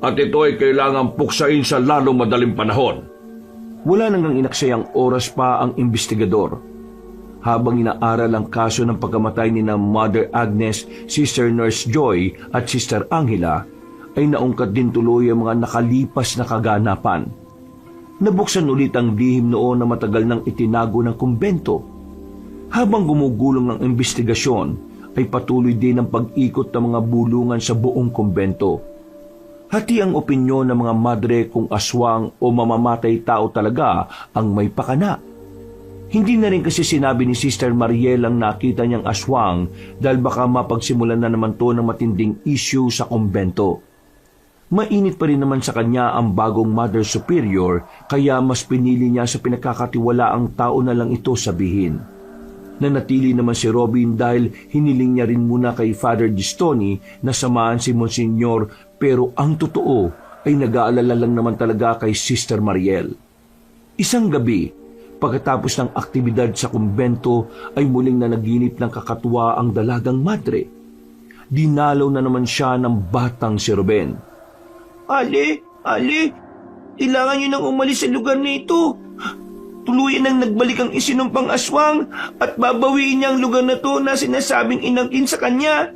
at ito ay kailangang puksain sa lalong madaling panahon. Wala nang inaksayang oras pa ang investigador. Habang inaaral ang kaso ng pagkamatay ni na Mother Agnes, Sister Nurse Joy at Sister Angela, ay naungkat din tuloy ang mga nakalipas na kaganapan. Nabuksan ulit ang lihim noon na matagal nang itinago ng kumbento. Habang gumugulong ang investigasyon, ay patuloy din ang pag-ikot ng mga bulungan sa buong kumbento. Hati ang opinyon ng mga madre kung aswang o mamamatay tao talaga ang may pakana. Hindi na rin kasi sinabi ni Sister Mariel ang nakita niyang aswang dahil baka mapagsimulan na naman to ng matinding issue sa kumbento. Mainit pa rin naman sa kanya ang bagong Mother Superior kaya mas pinili niya sa pinagkakatiwalaang tao na lang ito sabihin. Nanatili naman si Robin dahil hiniling niya rin muna kay Father Gistoni na samahan si Monsignor pero ang totoo ay nag-aalala lang naman talaga kay Sister Mariel. Isang gabi, pagkatapos ng aktibidad sa kumbento ay muling nanaginip ng kakatuwa ang dalagang madre. Dinalaw na naman siya ng batang si Ruben. Ali, kailangan niyo nang umalis sa lugar na ito. Tuluyan nang nagbalik ang isinumpang aswang at babawiin niya ang lugar na to na sinasabing inangkin sa kanya.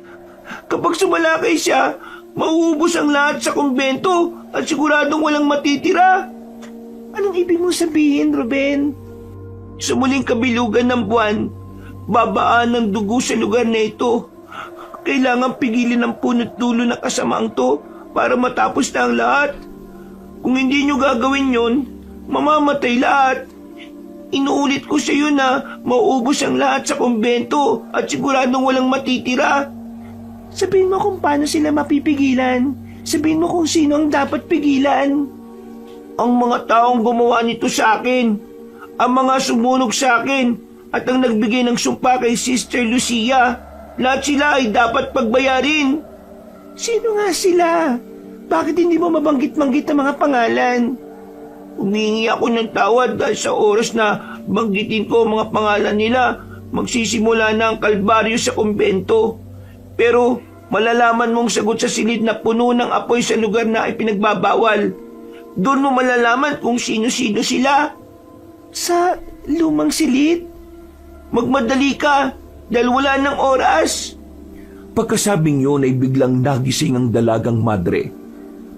Kapag sumalakay siya, mauubos ang lahat sa kumbento at siguradong walang matitira. Anong ibig mo sabihin, Ruben? Sa muling kabilugan ng buwan, babaan ng dugo sa lugar na ito. Kailangan pigilin ang punot dulo ng kasamaang to para matapos na ang lahat. Kung hindi nyo gagawin yon, mamamatay lahat. Inuulit ko sa iyo na mauubos ang lahat sa kumbento at siguradong walang matitira. Sabihin mo kung paano sila mapipigilan. Sabihin mo kung sino ang dapat pigilan. Ang mga taong gumawa nito sa akin, ang mga sumunog sa akin at ang nagbigay ng sumpa kay Sister Lucia, lahat sila ay dapat pagbayarin. Sino nga sila? Bakit hindi mo mabanggit-banggit ang mga pangalan? Humingi ako ng tawad dahil sa oras na banggitin ko ang mga pangalan nila, magsisimula na ang kalbaryo sa kumbento. Pero malalaman mong sagot sa silid na puno ng apoy sa lugar na ipinagbabawal. Doon mo malalaman kung sino-sino sila. Sa lumang silid? Magmadali ka dahil wala ng oras. Pagkasabing yun ay biglang nagising ang dalagang madre.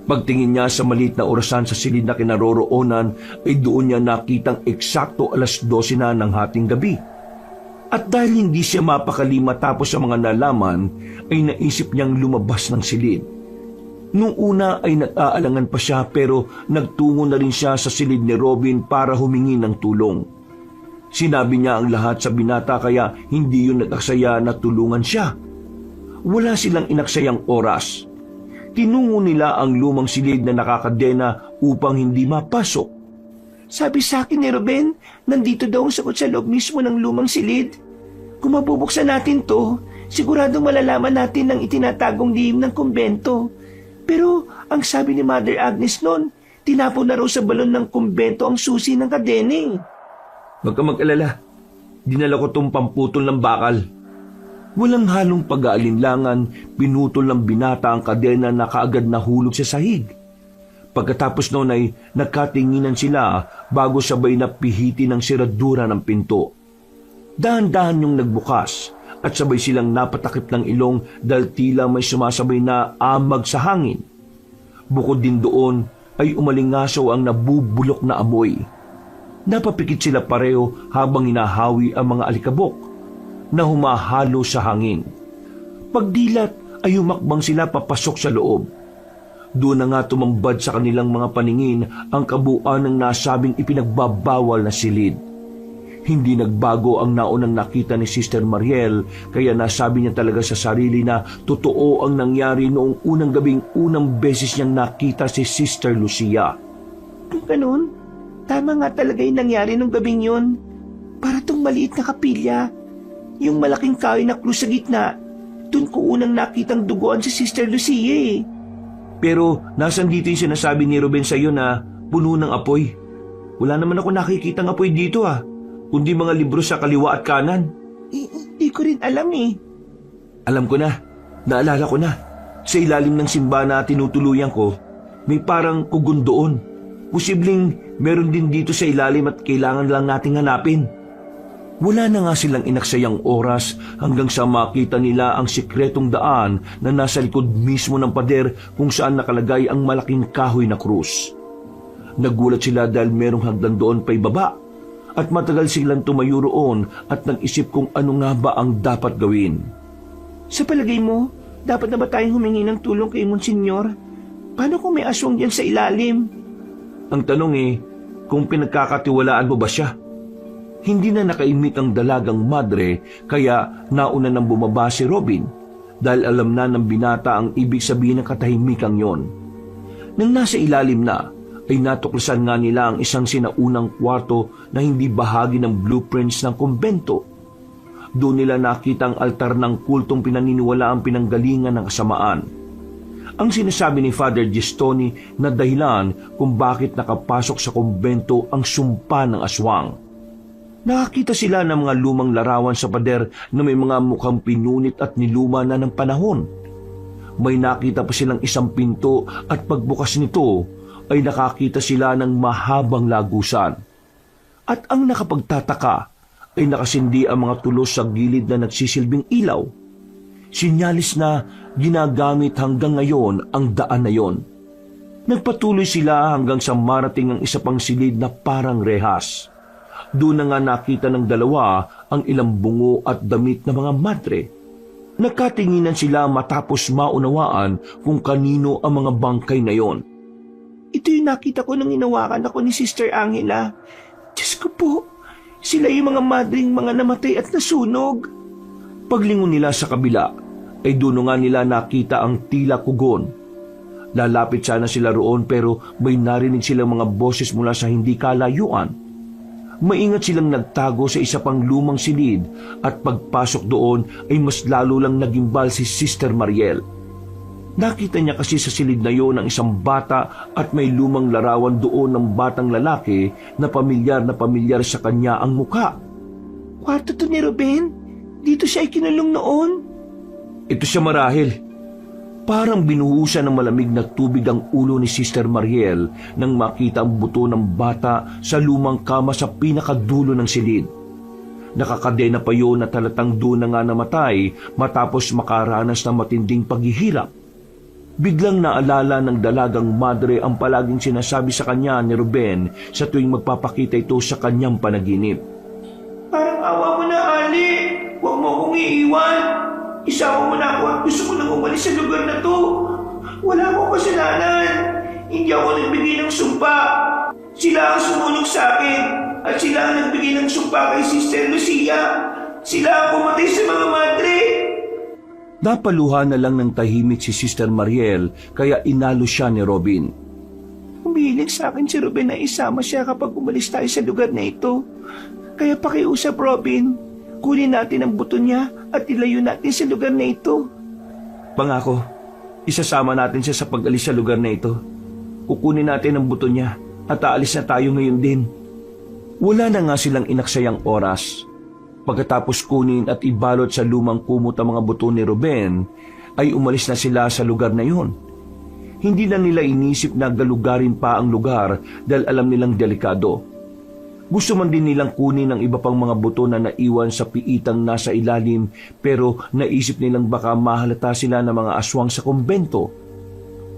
Pagtingin niya sa maliit na orasan sa silid na kinaroroonan ay doon niya nakitang eksakto 12:00 na ng hating gabi. At dahil hindi siya mapakali matapos sa mga nalaman, ay naisip niyang lumabas ng silid. Noong una ay nag-aalangan pa siya pero nagtungo na rin siya sa silid ni Robin para humingi ng tulong. Sinabi niya ang lahat sa binata kaya hindi yun nag-aksaya na tulungan siya. Wala silang inaksayang oras. Tinungo nila ang lumang silid na nakakadena upang hindi mapasok. Sabi sa akin ni Ruben, nandito daw ang sagot sa loob mismo ng lumang silid. Kung mabubuksan natin to, siguradong malalaman natin ang itinatagong lihim ng kumbento. Pero ang sabi ni Mother Agnes noon, tinapon na raw sa balon ng kumbento ang susi ng kadena. Huwag ka mag-alala. Dinala ko tong pamputol ng bakal. Walang halong pag-aalinlangan, pinutol ng binata ang kadena na kaagad nahulog sa sahig. Pagkatapos noon ay nagkatinginan sila bago sabay na pihiti ng siradura ng pinto. Dahan-dahan yung nagbukas at sabay silang napatakip ng ilong dahil tila may sumasabay na amag sa hangin. Bukod din doon ay umalingasaw ang nabubulok na amoy. Napapikit sila pareho habang hinahawi ang mga alikabok na humahalo sa hangin. Pagdilat ay humakbang sila papasok sa loob. Doon na nga tumambad sa kanilang mga paningin ang kabuuan ng nasabing ipinagbabawal na silid. Hindi nagbago ang naunang nakita ni Sister Mariel kaya nasabi niya talaga sa sarili na totoo ang nangyari noong unang gabing unang beses niyang nakita si Sister Lucia. Kung ganun, tama nga talaga yung nangyari nung gabing yun. Para tong maliit na kapilya, yung malaking kahoy na krus sa gitna, dun ko unang nakitang duguan si Sister Lucia eh. Pero nasan dito yung sinasabi ni Ruben sa iyo na puno ng apoy? Wala naman ako nakikitang apoy dito kundi mga libro sa kaliwa at kanan. Hindi ko rin alam eh. Alam ko na, naalala ko na. Sa ilalim ng simba na tinutuluyan ko, may parang kugon doon. Posibleng meron din dito sa ilalim at kailangan lang nating hanapin. Wala na nga silang inaksayang oras hanggang sa makita nila ang sikretong daan na nasa likod mismo ng pader kung saan nakalagay ang malaking kahoy na krus. Nagulat sila dahil merong hagdan doon pa ibaba at matagal silang tumayo roon at nag-isip kung ano nga ba ang dapat gawin. Sa palagay mo, dapat na ba tayong humingi ng tulong kay Monsignor? Paano kung may aswang yan sa ilalim? Ang tanong kung pinagkakatiwalaan mo ba siya? Hindi na nakaimik ang dalagang madre kaya nauna nang bumaba si Robin dahil alam na ng binata ang ibig sabihin ng katahimikang yon. Nang nasa ilalim na, ay natuklasan nga nila ang isang sinaunang kwarto na hindi bahagi ng blueprints ng kumbento. Doon nila nakita ang altar ng kultong pinaniniwala ang pinanggalingan ng kasamaan. Ang sinasabi ni Father Gistoni na dahilan kung bakit nakapasok sa kumbento ang sumpa ng aswang. Nakakita sila ng mga lumang larawan sa pader na may mga mukhang pinunit at niluma na ng panahon. May nakita pa silang isang pinto at pagbukas nito ay nakakita sila ng mahabang lagusan. At ang nakapagtataka ay nakasindi ang mga tulos sa gilid na nagsisilbing ilaw. Sinyalis na ginagamit hanggang ngayon ang daan na yon. Nagpatuloy sila hanggang sa marating ang isa pang silid na parang rehas. Doon na nga nakita ng dalawa ang ilang bungo at damit na mga madre. Nagkatinginan sila matapos maunawaan kung kanino ang mga bangkay na yon. Ito yung nakita ko nang inawakan ako ni Sister Angela. Diyos ko po, sila yung mga madring mga namatay at nasunog. Paglingon nila sa kabila, ay doon nga nila nakita ang tila kugon. Lalapit sana sila roon pero may narinig silang mga boses mula sa hindi kalayuan. Maingat silang nagtago sa isa pang lumang silid at pagpasok doon ay mas lalo lang nagimbal si Sister Mariel. Nakita niya kasi sa silid na yon ang isang bata at may lumang larawan doon ng batang lalaki na pamilyar sa kanya ang muka. Kwarto to ni Ruben. Dito siya ikinulong noon. Ito siya marahil. Parang binuhusan ng malamig na tubig ang ulo ni Sister Mariel nang makita ang buto ng bata sa lumang kama sa pinakadulo ng silid. Nakakadena pa yun na talatang doon na nga namatay matapos makaranas ng matinding paghihirap. Biglang naalala ng dalagang madre ang palaging sinasabi sa kanya ni Ruben sa tuwing magpapakita ito sa kanyang panaginip. Parang awa mo na, Ali. Huwag mo akong iiwan. Isama mo na ako at gusto ko nang umalis sa lugar na to. Wala akong kasalanan. Hindi ako nagbigay ng sumpa. Sila ang sumunod sa akin at sila ang nagbigay ng sumpa kay Sister Lucia. Sila ang pumatay sa mga madre. Napaluha na lang ng tahimik si Sister Mariel kaya inalo siya ni Robin. Humihiling sa akin si Ruben na isama siya kapag umalis tayo sa lugar na ito. Kaya pakiusap, Robin. Kunin natin ang buto niya at ilayo natin sa lugar na ito. Pangako, isasama natin siya sa pag-alis sa lugar na ito. Kukunin natin ang buto niya at aalis na tayo ngayon din. Wala na nga silang inaksayang oras. Pagkatapos kunin at ibalot sa lumang kumot ang mga buto ni Ruben, ay umalis na sila sa lugar na yon. Hindi na nila inisip na galugarin pa ang lugar dahil alam nilang delikado. Gusto man din nilang kunin ang iba pang mga buto na naiwan sa piitang nasa ilalim pero naisip nilang baka mahalata sila ng mga aswang sa kumbento.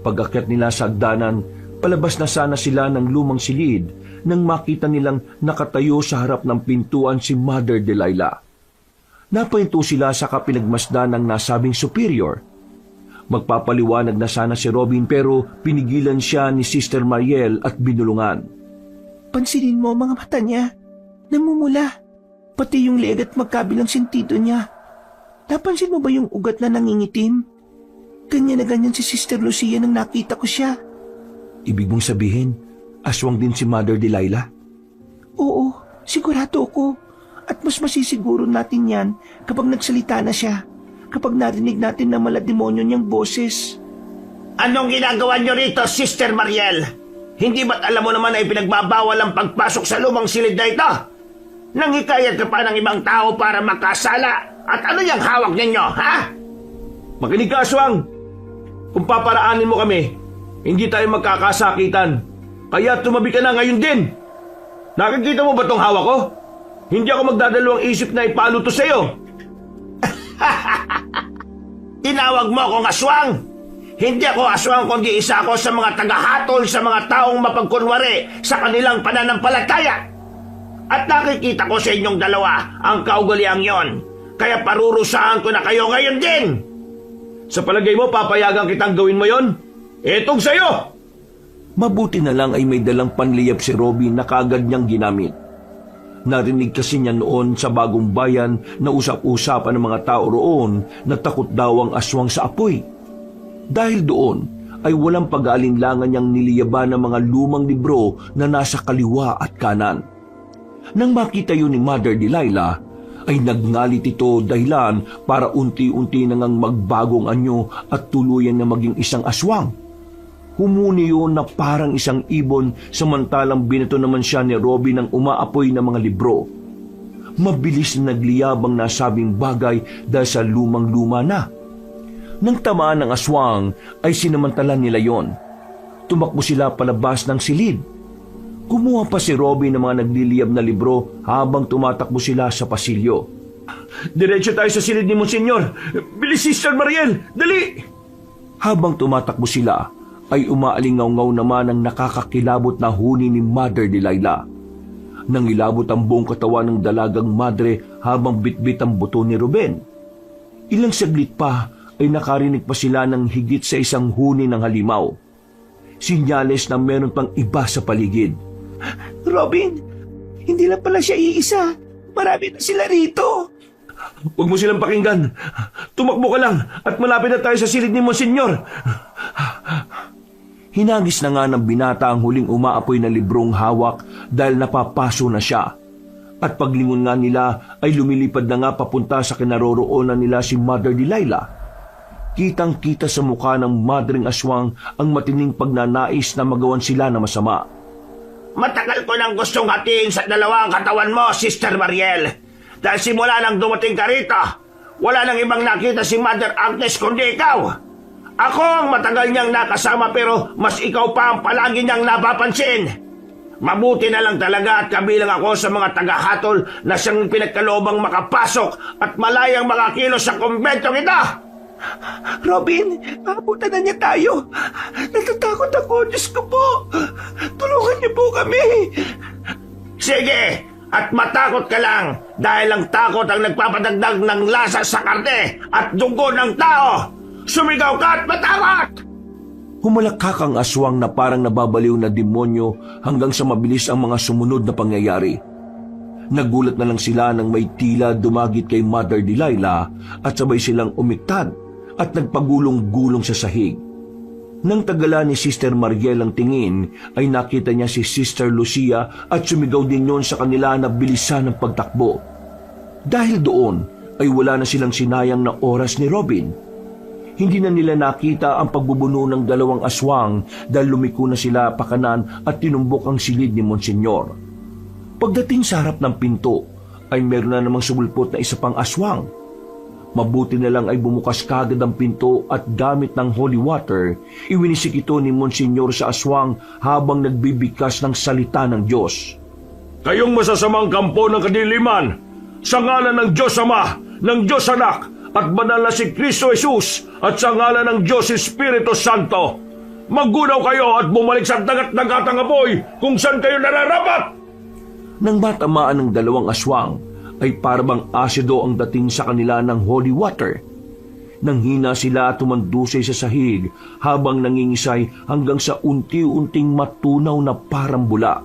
Pag-akyat nila sa hagdanan, palabas na sana sila ng lumang silid nang makita nilang nakatayo sa harap ng pintuan si Mother Delilah. Napahinto sila sa kapinagmasdan ng nasabing superior. Magpapaliwanag na sana si Robin pero pinigilan siya ni Sister Mariel at binulungan. Pansinin mo ang mga mata niya. Namumula. Pati yung leeg at magkabilang sentido niya. Napansin mo ba yung ugat na nangingitim? Ganyan na ganyan si Sister Lucia nang nakita ko siya. Ibig mong sabihin, aswang din si Mother Delilah? Oo, sigurado ako. At mas masisiguro natin yan kapag nagsalita na siya. Kapag narinig natin na malademonyo niyang boses. Anong ginagawa niyo rito, Sister Mariel? Hindi ba't alam mo naman ay pinagbabawal ang pagpasok sa lumang silid na ito? Nanghikayat ka pa ng ibang tao para makasala. At ano yung hawak ninyo, ha? Makinig ka, aswang. Kung paparaanin mo kami, hindi tayo magkakasakitan. Kaya tumabi ka na ngayon din. Nakikita mo ba tong hawak ko? Hindi ako magdadalawang isip na ipalo to sa'yo. Tinawag mo akong aswang. Hindi ako aswang kundi isa ako sa mga tagahatol sa mga taong mapagkunwari sa kanilang pananampalataya. At nakikita ko sa inyong dalawa ang kaugaliang yon. Kaya parurusahan ko na kayo ngayon din. Sa palagay mo, papayagan kitang gawin mo yon? Etong sa'yo! Mabuti na lang ay may dalang panliyab si Robin na kaagad niyang ginamit. Narinig kasi niya noon sa Bagong Bayan na usap-usapan ng mga tao roon na takot daw ang aswang sa apoy. Dahil doon ay walang pag-aalinlangan niyang niliyaban ng mga lumang libro na nasa kaliwa at kanan. Nang makita yun ni Mother Delilah, ay nagngalit ito dahilan para unti-unti nang magbagong anyo at tuluyan na maging isang aswang. Humuni yun na parang isang ibon samantalang binato naman siya ni Robin ng umaapoy na mga libro. Mabilis na nagliyab ang nasabing bagay dahil sa lumang-luma na. Nang tamaan ng aswang ay sinamantala nila yon. Tumakbo sila palabas ng silid. Kumuha pa si Robin ng mga nagliliyab na libro habang tumatakbo sila sa pasilyo. Diretso tayo sa silid ni Monsignor. Bilis, Sister Mariel! Dali! Habang tumatakbo sila, ay umaalingaw-ngaw naman ang nakakakilabot na huni ni Mother Delilah. Nangilabot ang buong katawan ng dalagang madre habang bitbit ang buto ni Ruben. Ilang saglit pa ay nakarinig pa sila ng higit sa isang huni ng halimaw. Sinyales na meron pang iba sa paligid. Robin, hindi lang pala siya iisa. Marami na sila rito. Huwag mo silang pakinggan. Tumakbo ka lang at malapit na tayo sa silid ni Monsignor. Hinagis na nga ng binata ang huling umaapoy na librong hawak dahil napapaso na siya. At paglingon nga nila ay lumilipad na nga papunta sa kinaroroonan nila si Mother Delilah. Kitang-kita sa mukha ng madring aswang ang matining pagnanais na magawan sila na masama. Matagal ko nang gustong hatiin sa dalawa ang katawan mo, Sister Mariel. Dahil simula nang dumating ka rito, wala nang ibang nakita si Mother Agnes kundi ikaw. Ako ang matagal niyang nakasama pero mas ikaw pa ang palagi niyang napapansin. Mabuti na lang talaga at kabilang ako sa mga tagahatol na siyang pinagkaloobang makapasok at malayang makakilos sa kumbentong ito. Robin, abutan na niya tayo. Natatakot ako, Diyos ko po. Tulungan niyo po kami. Sige, at matakot ka lang dahil ang takot ang nagpapadagdag ng lasa sa karne at dugo ng tao. Sumigaw ka at matakot! Humalakak ang aswang na parang nababaliw na demonyo hanggang sa mabilis ang mga sumunod na pangyayari. Nagulat na lang sila nang may tila dumagit kay Mother Delilah at sabay silang umiktad at nagpagulong-gulong sa sahig. Nang tagala ni Sister Mariel ang tingin, ay nakita niya si Sister Lucia at sumigaw din yon sa kanila na bilisan ng pagtakbo. Dahil doon, ay wala na silang sinayang na oras ni Robin. Hindi na nila nakita ang pagbubuno ng dalawang aswang dahil lumiko na sila pakanan at tinumbok ang silid ni Monsignor. Pagdating sa harap ng pinto, ay meron na namang sumulpot na isa pang aswang. Mabuti na lang ay bumukas kagad ang pinto at gamit ng holy water, iwinisik ito ni Monsignor sa aswang habang nagbibigkas ng salita ng Diyos. Kayong masasamang kampo ng kadiliman, sa ngalan ng Diyos Ama, ng Diyos Anak, at banal na si Kristo Jesus, at sa ngalan ng Diyos Espiritu Santo, maggunaw kayo at bumalik sa dagat-dagatang apoy kung saan kayo nararapat! Nang matamaan ng dalawang aswang, ay parabang asido ang dating sa kanila ng holy water. Nang hina sila tumandusay sa sahig habang nangingisay hanggang sa unti-unting matunaw na parang bula.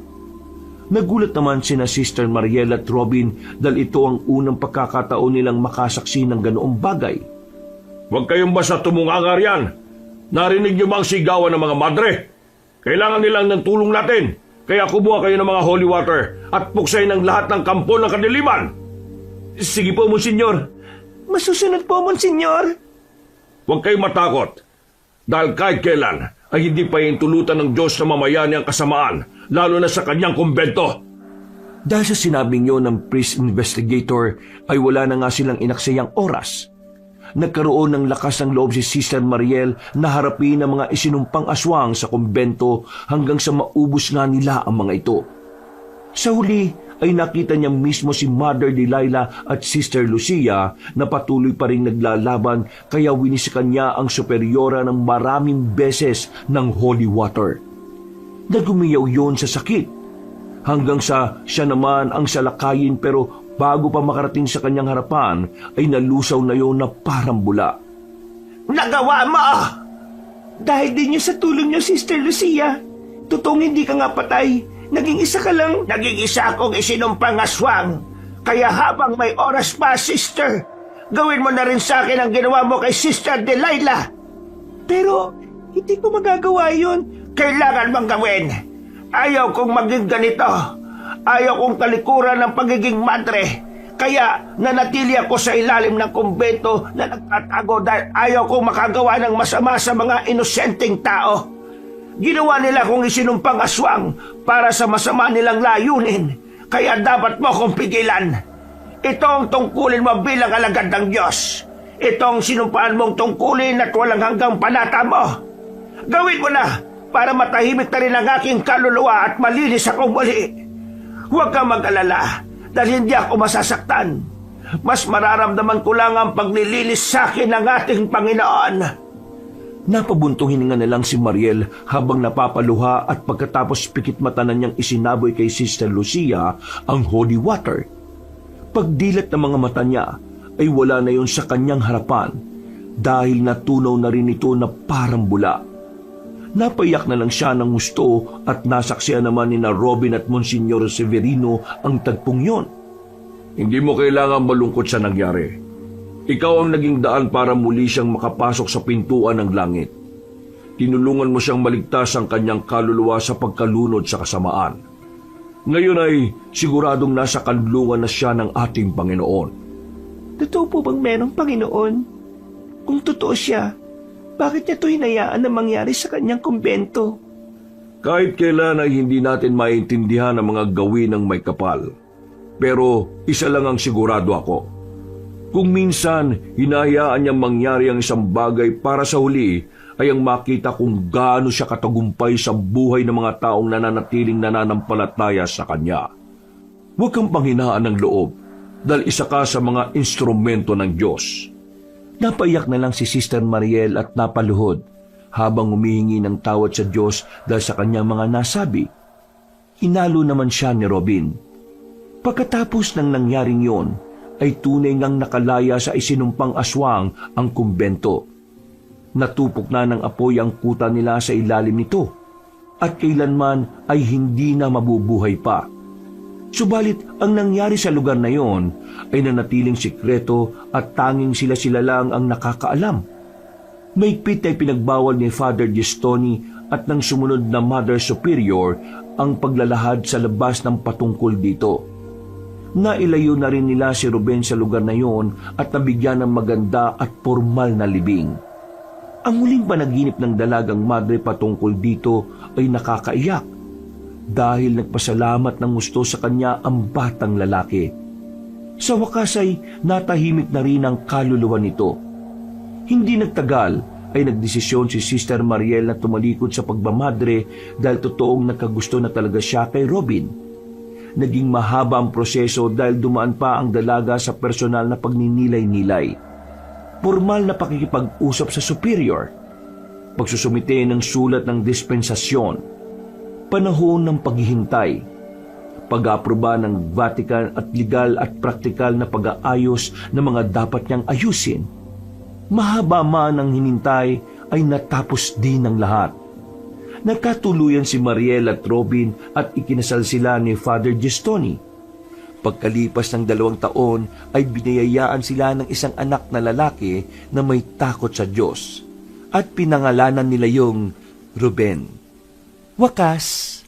Nagulat naman sina Sister Mariel at Robin dahil ito ang unang pagkakataon nilang makasaksi ng ganoong bagay. Huwag kayong basta tumungangar yan. Narinig niyo ba ang sigawan ng mga madre? Kailangan nilang ng tulong natin. Kaya kumuha kayo ng mga holy water at puksay ng lahat ng kampo ng kadiliman. Sige po, Monsignor. Masusunod po, Monsignor. Huwag kayong matakot. Dahil kahit kailan ay hindi pa intulutan ng Diyos na mamayani ang kasamaan, lalo na sa kanyang kumbento. Dahil sa sinabing yun ng priest investigator, ay wala na nga silang inaksayang oras. Nagkaroon ng lakas ng loob si Sister Mariel na harapin ang mga isinumpang aswang sa kumbento hanggang sa maubos nga nila ang mga ito. Sa huli ay nakita niya mismo si Mother Delilah at Sister Lucia na patuloy pa rin naglalaban kaya winisikan niya ang superyora ng maraming beses ng holy water. Nagumiyaw yon sa sakit hanggang sa siya naman ang salakayin pero bago pa makarating sa kanyang harapan ay nalusaw na yon na parang bula. Nagawa mo! Dahil din niyo sa tulong niyo, Sister Lucia. Totoong hindi ka nga patay. Naging isa ka lang. Naging isa akong isinumpang aswang. Kaya habang may oras pa, sister, gawin mo na rin sa akin ang ginawa mo kay Sister Delilah. Pero hindi ko magagawa yun. Kailangan mong gawin. Ayaw kong maging ganito. Ayaw kong talikuran ng pagiging madre. Kaya nanatili ako sa ilalim ng kumbento na nagtatago dahil ayaw kong makagawa ng masama sa mga inosenteng tao. Ginawa nila kong isinumpang aswang para sa masama nilang layunin. Kaya dapat mo akong pigilan. Ito ang tungkulin mo bilang alagad ng Diyos. Ito ang sinumpaan mong tungkulin at walang hanggang panata mo. Gawin mo na para matahimik na rin ang aking kaluluwa at malinis akong muli. Huwag kang mag-alala dahil hindi ako masasaktan. Mas mararamdaman ko lang ang paglilinis sa akin ng ating Panginoon. Napabuntong hininga na lang si Mariel habang napapaluha at pagkatapos pikit mata na niyang isinaboy kay Sister Lucia ang holy water. Pagdilat ng mga mata niya ay wala na yon sa kanyang harapan dahil natunaw na rin ito na parang bula. Napaiyak na lang siya ng gusto at nasaksihan naman ni na Robin at Monsignor Severino ang tagpong yon. Hindi mo kailangan malungkot sa nangyari. Ikaw ang naging daan para muli siyang makapasok sa pintuan ng langit. Tinulungan mo siyang maligtas ang kanyang kaluluwa sa pagkalunod sa kasamaan. Ngayon ay siguradong nasa kanlungan na siya ng ating Panginoon. Totoo po bang merong Panginoon? Kung totoo siya, bakit niya ito hinayaan na mangyari sa kanyang kumbento? Kahit kailan ay hindi natin maintindihan ang mga gawin ng may kapal. Pero isa lang ang sigurado ako. Kung minsan hinahayaan niyang mangyari ang isang bagay para sa huli, ay ang makita kung gaano siya katagumpay sa buhay ng mga taong nananatiling nananampalataya sa kanya. Huwag kang panghinaan ng loob dahil isa ka sa mga instrumento ng Diyos. Napaiyak na lang si Sister Mariel at napaluhod habang humihingi ng tawad sa Diyos dahil sa kanyang mga nasabi. Hinalo naman siya ni Robin. Pagkatapos ng nangyaring yon, ay tunay ngang nakalaya sa isinumpang aswang ang kumbento. Natupok na ng apoy ang kuta nila sa ilalim nito at kailanman ay hindi na mabubuhay pa. Subalit ang nangyari sa lugar na yon ay nanatiling sikreto at tanging sila lang ang nakakaalam. Mahigpit ay pinagbawal ni Father Gestoni at ng sumunod na Mother Superior ang paglalahad sa labas ng patungkol dito. Nailayo na rin nila si Ruben sa lugar na yon at nabigyan ng maganda at formal na libing. Ang muling panaginip ng dalagang madre patungkol dito ay nakakaiyak dahil nagpasalamat ng gusto sa kanya ang batang lalaki. Sa wakas ay natahimik na rin ang kaluluwa nito. Hindi nagtagal ay nagdesisyon si Sister Mariel na tumalikod sa pagmamadre dahil totoong nagkagusto na talaga siya kay Robin. Naging mahaba ang proseso dahil dumaan pa ang dalaga sa personal na pagninilay-nilay. Formal na pakikipag-usap sa superior, pagsusumite ng sulat ng dispensasyon, panahon ng paghihintay, pag-aproba ng Vatican at legal at praktikal na pag-aayos ng mga dapat niyang ayusin. Mahaba man ang hinintay ay natapos din ang lahat. Nagkatuluyan si Mariel at Robin at ikinasal sila ni Father Gestoni. Pagkalipas ng 2 taon ay biniyayaan sila ng isang anak na lalaki na may takot sa Diyos at pinangalanan nila yung Ruben. Wakas,